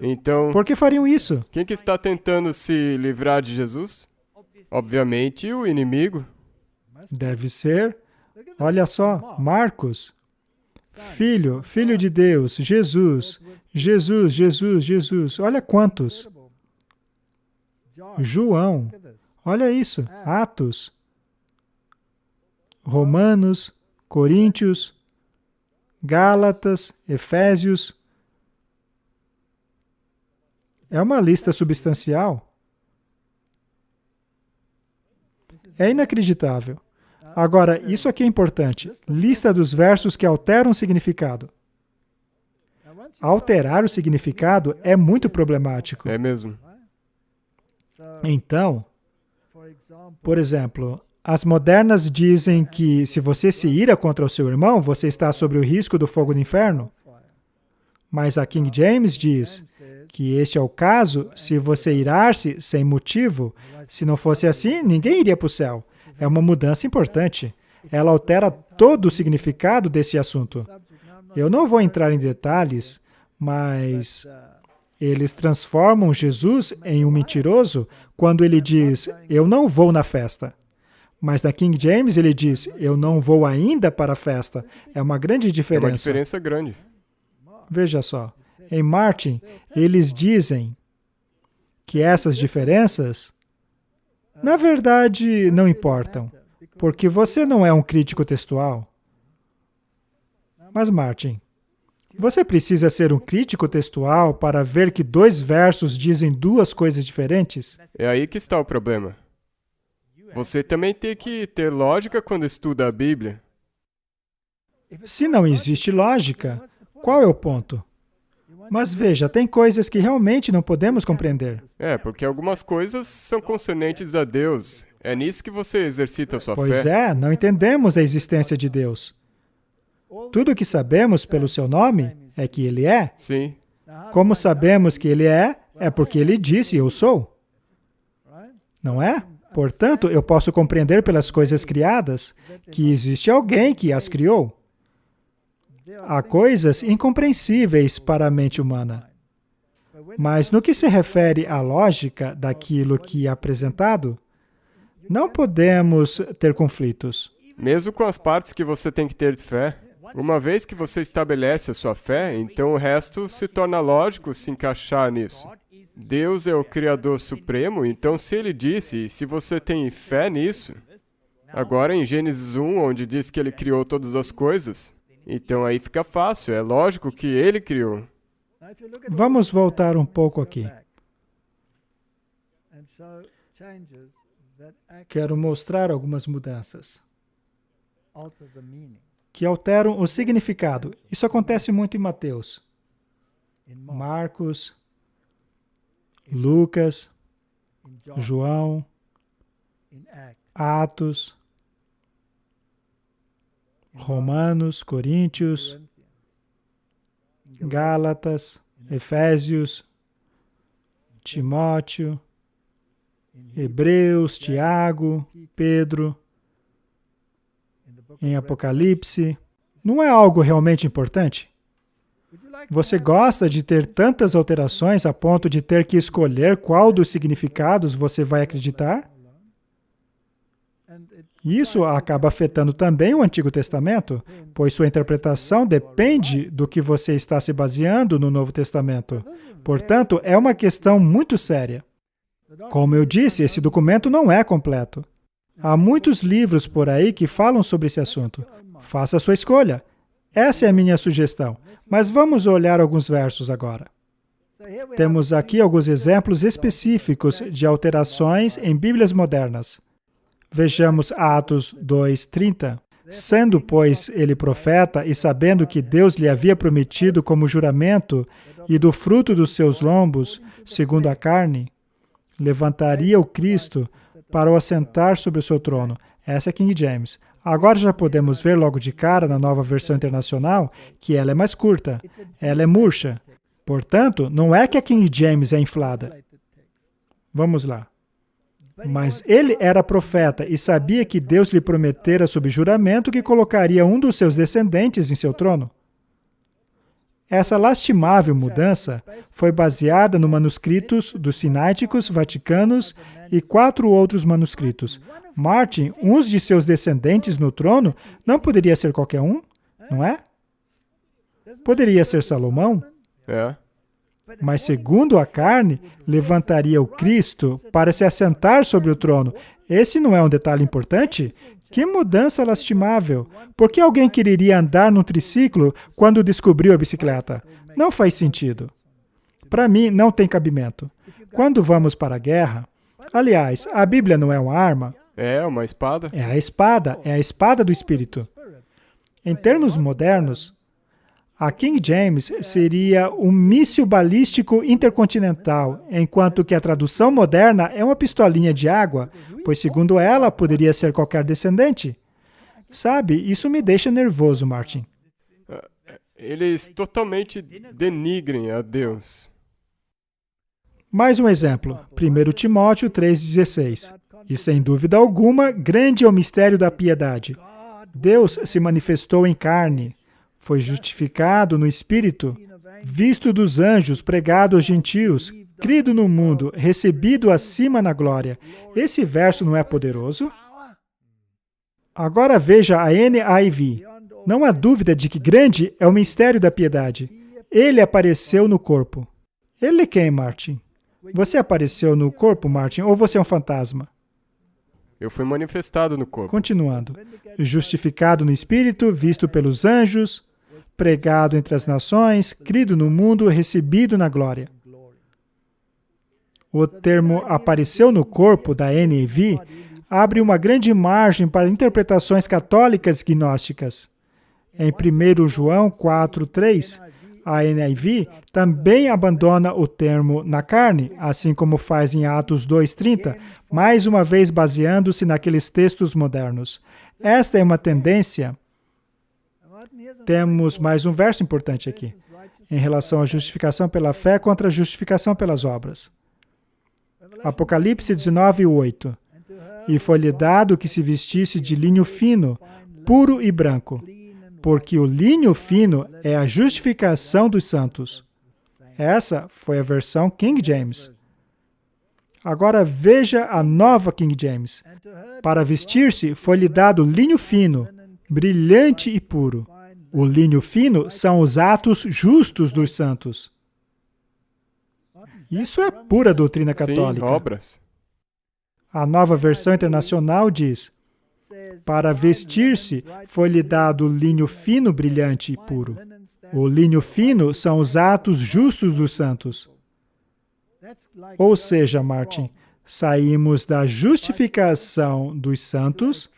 Então, por que fariam isso? Quem que está tentando se livrar de Jesus? Obviamente, o inimigo. Deve ser. Olha só, Marcos. Filho de Deus, Jesus, Jesus, Jesus, Jesus. Olha quantos. João. Olha isso. Atos. Romanos, Coríntios, Gálatas, Efésios. É uma lista substancial. É inacreditável. Agora, isso aqui é importante. Lista dos versos que alteram o significado. Alterar o significado é muito problemático. É mesmo. Então, por exemplo, as modernas dizem que se você se ira contra o seu irmão, você está sob o risco do fogo do inferno. Mas a King James diz que este é o caso se você irar-se sem motivo. Se não fosse assim, ninguém iria para o céu. É uma mudança importante. Ela altera todo o significado desse assunto. Eu não vou entrar em detalhes, mas eles transformam Jesus em um mentiroso quando ele diz, eu não vou na festa. Mas na King James ele diz, eu não vou ainda para a festa. É uma grande diferença. É uma diferença grande. Veja só, em Martin, eles dizem que essas diferenças, na verdade, não importam, porque você não é um crítico textual. Mas, Martin, você precisa ser um crítico textual para ver que 2 versos dizem 2 coisas diferentes? É aí que está o problema. Você também tem que ter lógica quando estuda a Bíblia. Se não existe lógica, qual é o ponto? Mas veja, tem coisas que realmente não podemos compreender. Porque algumas coisas são concernentes a Deus. É nisso que você exercita a sua Pois fé. não entendemos a existência de Deus. Tudo o que sabemos pelo seu nome é que Ele é. Sim. Como sabemos que Ele é porque Ele disse, eu sou. Não é? Portanto, eu posso compreender pelas coisas criadas que existe alguém que as criou. Há coisas incompreensíveis para a mente humana. Mas no que se refere à lógica daquilo que é apresentado, não podemos ter conflitos. Mesmo com as partes que você tem que ter de fé, uma vez que você estabelece a sua fé, então o resto se torna lógico se encaixar nisso. Deus é o Criador Supremo, então se Ele disse, e se você tem fé nisso, agora em Gênesis 1, onde diz que Ele criou todas as coisas, então aí fica fácil, é lógico que Ele criou. Vamos voltar um pouco aqui. Quero mostrar algumas mudanças que alteram o significado. Isso acontece muito em Mateus, Marcos, Lucas, João, Atos, Romanos, Coríntios, Gálatas, Efésios, Timóteo, Hebreus, Tiago, Pedro, em Apocalipse. Não é algo realmente importante? Você gosta de ter tantas alterações a ponto de ter que escolher qual dos significados você vai acreditar? Isso acaba afetando também o Antigo Testamento, pois sua interpretação depende do que você está se baseando no Novo Testamento. Portanto, é uma questão muito séria. Como eu disse, esse documento não é completo. Há muitos livros por aí que falam sobre esse assunto. Faça a sua escolha. Essa é a minha sugestão. Mas vamos olhar alguns versos agora. Temos aqui alguns exemplos específicos de alterações em Bíblias modernas. Vejamos Atos 2:30. Sendo, pois, ele profeta, e sabendo que Deus lhe havia prometido como juramento, e do fruto dos seus lombos, segundo a carne, levantaria o Cristo para o assentar sobre o seu trono. Essa é King James. Agora já podemos ver logo de cara, na nova versão internacional, que ela é mais curta. Ela é murcha. Portanto, não é que a King James é inflada. Vamos lá. Mas ele era profeta e sabia que Deus lhe prometera sob juramento que colocaria um dos seus descendentes em seu trono. Essa lastimável mudança foi baseada nos manuscritos dos Sináiticos, Vaticanos e 4 outros manuscritos. Martin, um de seus descendentes no trono, não poderia ser qualquer um, não é? Poderia ser Salomão? Mas segundo a carne, levantaria o Cristo para se assentar sobre o trono. Esse não é um detalhe importante? Que mudança lastimável! Por que alguém quereria andar num triciclo quando descobriu a bicicleta? Não faz sentido. Para mim, não tem cabimento. Quando vamos para a guerra... Aliás, a Bíblia não é uma arma? É uma espada. É a espada do Espírito. Em termos modernos, a King James seria um míssil balístico intercontinental, enquanto que a tradução moderna é uma pistolinha de água, pois, segundo ela, poderia ser qualquer descendente. Sabe, isso me deixa nervoso, Martin. eles totalmente denigrem a Deus. Mais um exemplo, 1 Timóteo 3,16. E sem dúvida alguma, grande é o mistério da piedade. Deus se manifestou em carne, foi justificado no Espírito, visto dos anjos, pregado aos gentios, crido no mundo, recebido acima na glória. Esse verso não é poderoso? Agora veja a NIV. Não há dúvida de que grande é o mistério da piedade. Ele apareceu no corpo. Ele quem, Martin? Você apareceu no corpo, Martin, ou você é um fantasma? Eu fui manifestado no corpo. Continuando. Justificado no Espírito, visto pelos anjos, pregado entre as nações, crido no mundo, recebido na glória. O termo apareceu no corpo, da NIV, abre uma grande margem para interpretações católicas e gnósticas. Em 1 João 4:3, a NIV também abandona o termo na carne, assim como faz em Atos 2:30, mais uma vez baseando-se naqueles textos modernos. Esta é uma tendência. Temos mais um verso importante aqui, em relação à justificação pela fé contra a justificação pelas obras. Apocalipse 19:8. E foi-lhe dado que se vestisse de linho fino, puro e branco, porque o linho fino é a justificação dos santos. Essa foi a versão King James. Agora veja a nova King James. Para vestir-se, foi-lhe dado linho fino, brilhante e puro. O linho fino são os atos justos dos santos. Isso é pura doutrina católica. Sim, obras. A nova versão internacional diz: para vestir-se, foi-lhe dado linho fino, brilhante e puro. O linho fino são os atos justos dos santos. Ou seja, Martin, saímos da justificação dos santos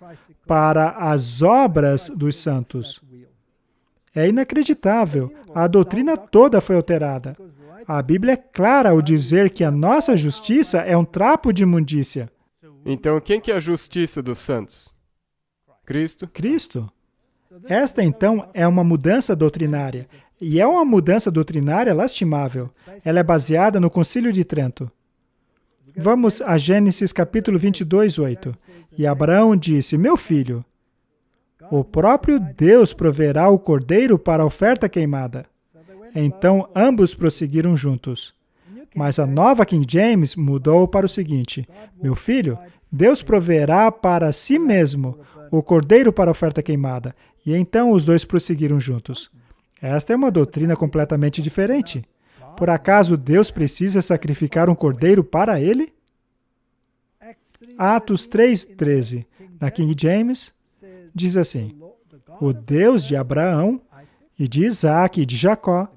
para as obras dos santos. É inacreditável. A doutrina toda foi alterada. A Bíblia é clara ao dizer que a nossa justiça é um trapo de imundícia. Então, quem que é a justiça dos santos? Cristo? Cristo. Esta, então, é uma mudança doutrinária. E é uma mudança doutrinária lastimável. Ela é baseada no Concílio de Trento. Vamos a Gênesis capítulo 22:8. E Abraão disse: meu filho, o próprio Deus proverá o cordeiro para a oferta queimada. Então, ambos prosseguiram juntos. Mas a nova King James mudou para o seguinte: meu filho, Deus proverá para si mesmo o cordeiro para a oferta queimada. E então os dois prosseguiram juntos. Esta é uma doutrina completamente diferente. Por acaso Deus precisa sacrificar um cordeiro para ele? Atos 3:13, na King James, diz assim: o Deus de Abraão, e de Isaque e de Jacó,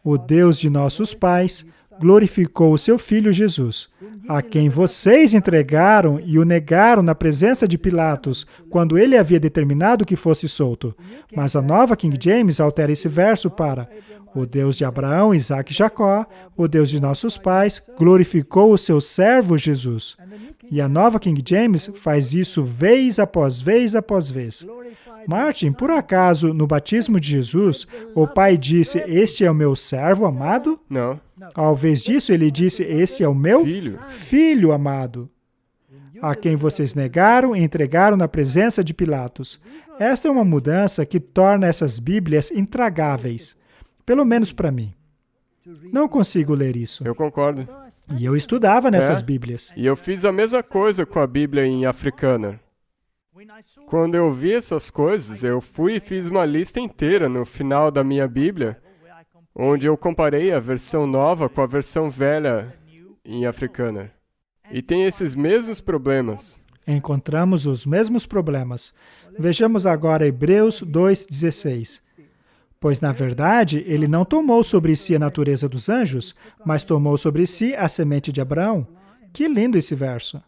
o Deus de nossos pais, glorificou o seu Filho Jesus, a quem vocês entregaram e o negaram na presença de Pilatos, quando ele havia determinado que fosse solto. Mas a nova King James altera esse verso para: o Deus de Abraão, Isaque e Jacó, o Deus de nossos pais, glorificou o seu servo Jesus. E a nova King James faz isso vez após vez após vez. Martin, por acaso, no batismo de Jesus, o Pai disse: este é o meu servo amado? Não. Ao invés disso, ele disse: este é o meu filho amado, a quem vocês negaram e entregaram na presença de Pilatos. Esta é uma mudança que torna essas Bíblias intragáveis, pelo menos para mim. Não consigo ler isso. Eu concordo. E eu estudava nessas Bíblias. E eu fiz a mesma coisa com a Bíblia em Afrikaner. Quando eu vi essas coisas, eu fui e fiz uma lista inteira no final da minha Bíblia, onde eu comparei a versão nova com a versão velha em Afrikaner. E tem esses mesmos problemas. Encontramos os mesmos problemas. Vejamos agora Hebreus 2:16. Pois, na verdade, ele não tomou sobre si a natureza dos anjos, mas tomou sobre si a semente de Abraão. Que lindo esse verso.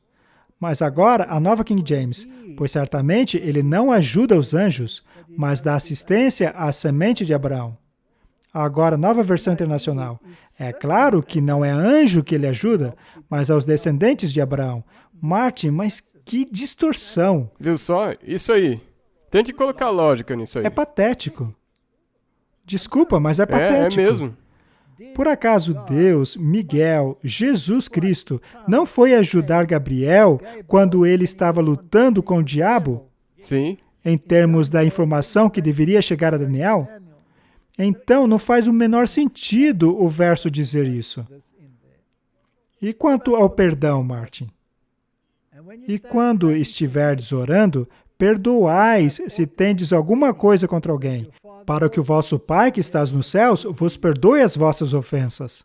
Mas agora, a nova King James, pois certamente ele não ajuda os anjos, mas dá assistência à semente de Abraão. Agora, nova versão internacional. É claro que não é anjo que ele ajuda, mas aos descendentes de Abraão. Martin, mas que distorção. Viu só? Isso aí. Tente colocar lógica nisso aí. É patético. Desculpa, mas é patético. É mesmo. Por acaso Deus, Miguel, Jesus Cristo, não foi ajudar Gabriel quando ele estava lutando com o diabo, Sim. em termos da informação que deveria chegar a Daniel? Então, não faz o menor sentido o verso dizer isso. E quanto ao perdão, Martin? E quando estiverdes orando, perdoais se tendes alguma coisa contra alguém, para que o vosso Pai que estás nos céus vos perdoe as vossas ofensas.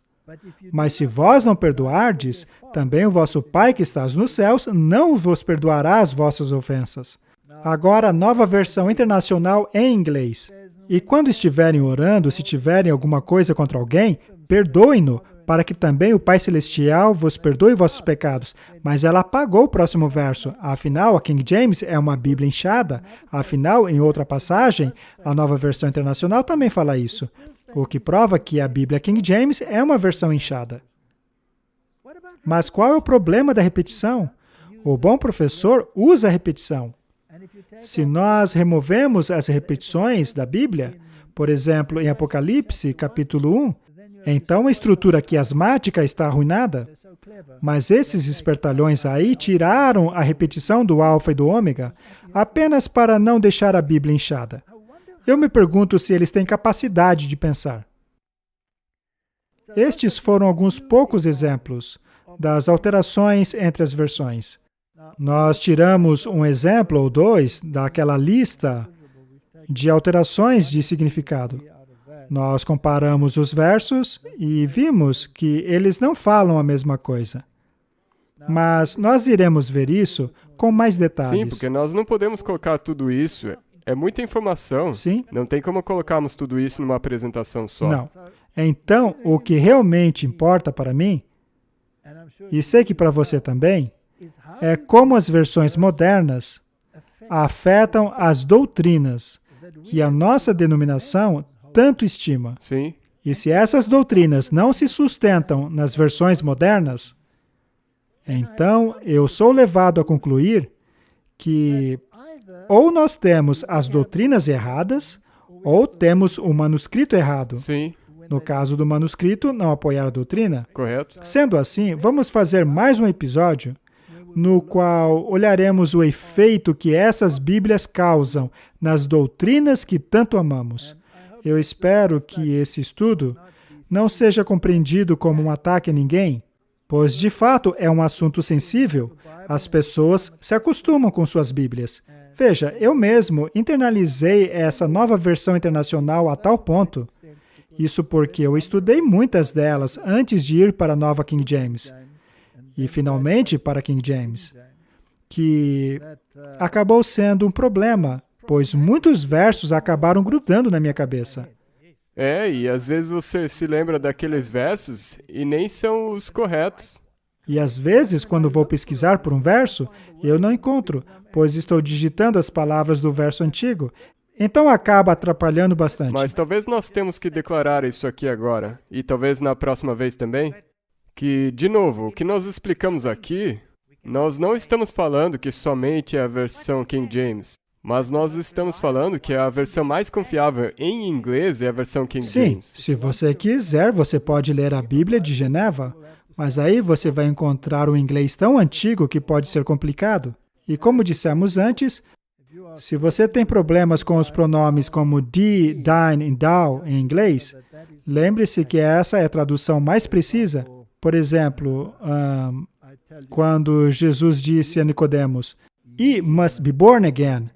Mas se vós não perdoardes, também o vosso Pai que estás nos céus não vos perdoará as vossas ofensas. Agora, a Nova Versão Internacional em inglês. E quando estiverem orando, se tiverem alguma coisa contra alguém, perdoem-no, para que também o Pai Celestial vos perdoe vossos pecados. Mas ela apagou o próximo verso. Afinal, a King James é uma Bíblia inchada. Afinal, em outra passagem, a Nova Versão Internacional também fala isso. O que prova que a Bíblia King James é uma versão inchada. Mas qual é o problema da repetição? O bom professor usa a repetição. Se nós removemos as repetições da Bíblia, por exemplo, em Apocalipse, capítulo 1, então a estrutura quiasmática está arruinada. Mas esses espertalhões aí tiraram a repetição do alfa e do ômega apenas para não deixar a Bíblia inchada. Eu me pergunto se eles têm capacidade de pensar. Estes foram alguns poucos exemplos das alterações entre as versões. Nós tiramos um exemplo ou dois daquela lista de alterações de significado. Nós comparamos os versos e vimos que eles não falam a mesma coisa. Mas nós iremos ver isso com mais detalhes. Sim, porque nós não podemos colocar tudo isso. É muita informação. Sim. Não tem como colocarmos tudo isso numa apresentação só. Não. Então, o que realmente importa para mim, e sei que para você também, é como as versões modernas afetam as doutrinas que a nossa denominação tanto estima. Sim. E se essas doutrinas não se sustentam nas versões modernas, então eu sou levado a concluir que ou nós temos as doutrinas erradas, ou temos o manuscrito errado. Sim. No caso do manuscrito, não apoiar a doutrina. Correto. Sendo assim, vamos fazer mais um episódio no qual olharemos o efeito que essas Bíblias causam nas doutrinas que tanto amamos. Eu espero que esse estudo não seja compreendido como um ataque a ninguém, pois, de fato, é um assunto sensível. As pessoas se acostumam com suas Bíblias. Veja, eu mesmo internalizei essa Nova Versão Internacional a tal ponto. Isso porque eu estudei muitas delas antes de ir para a nova King James. E, finalmente, para King James. Que acabou sendo um problema, pois muitos versos acabaram grudando na minha cabeça. E às vezes você se lembra daqueles versos e nem são os corretos. E às vezes, quando vou pesquisar por um verso, eu não encontro, pois estou digitando as palavras do verso antigo. Então acaba atrapalhando bastante. Mas talvez nós temos que declarar isso aqui agora, e talvez na próxima vez também, que, de novo, o que nós explicamos aqui, nós não estamos falando que somente é a versão King James, mas nós estamos falando que a versão mais confiável em inglês é a versão King James. Sim, se você quiser, você pode ler a Bíblia de Geneva, mas aí você vai encontrar um inglês tão antigo que pode ser complicado. E como dissemos antes, se você tem problemas com os pronomes como thee, thine e thou em inglês, lembre-se que essa é a tradução mais precisa. Por exemplo, quando Jesus disse a Nicodemos, "Ye must be born again",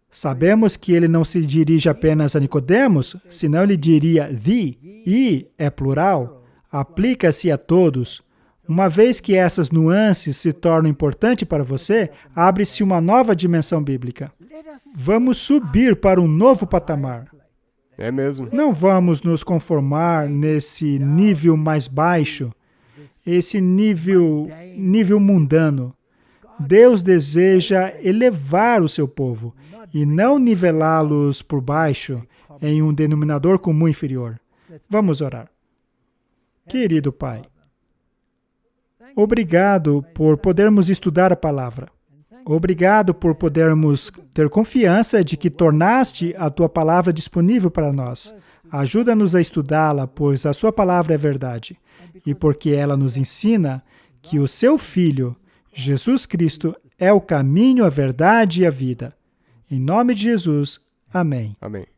sabemos que ele não se dirige apenas a Nicodemos, senão ele diria thee. "Ye" é plural, aplica-se a todos. Uma vez que essas nuances se tornam importantes para você, abre-se uma nova dimensão bíblica. Vamos subir para um novo patamar. É mesmo. Não vamos nos conformar nesse nível mais baixo, esse nível mundano. Deus deseja elevar o seu povo e não nivelá-los por baixo em um denominador comum inferior. Vamos orar. Querido Pai, obrigado por podermos estudar a palavra. Obrigado por podermos ter confiança de que tornaste a tua palavra disponível para nós. Ajuda-nos a estudá-la, pois a sua palavra é verdade. E porque ela nos ensina que o seu Filho, Jesus Cristo, é o caminho, a verdade e a vida. Em nome de Jesus, amém. Amém.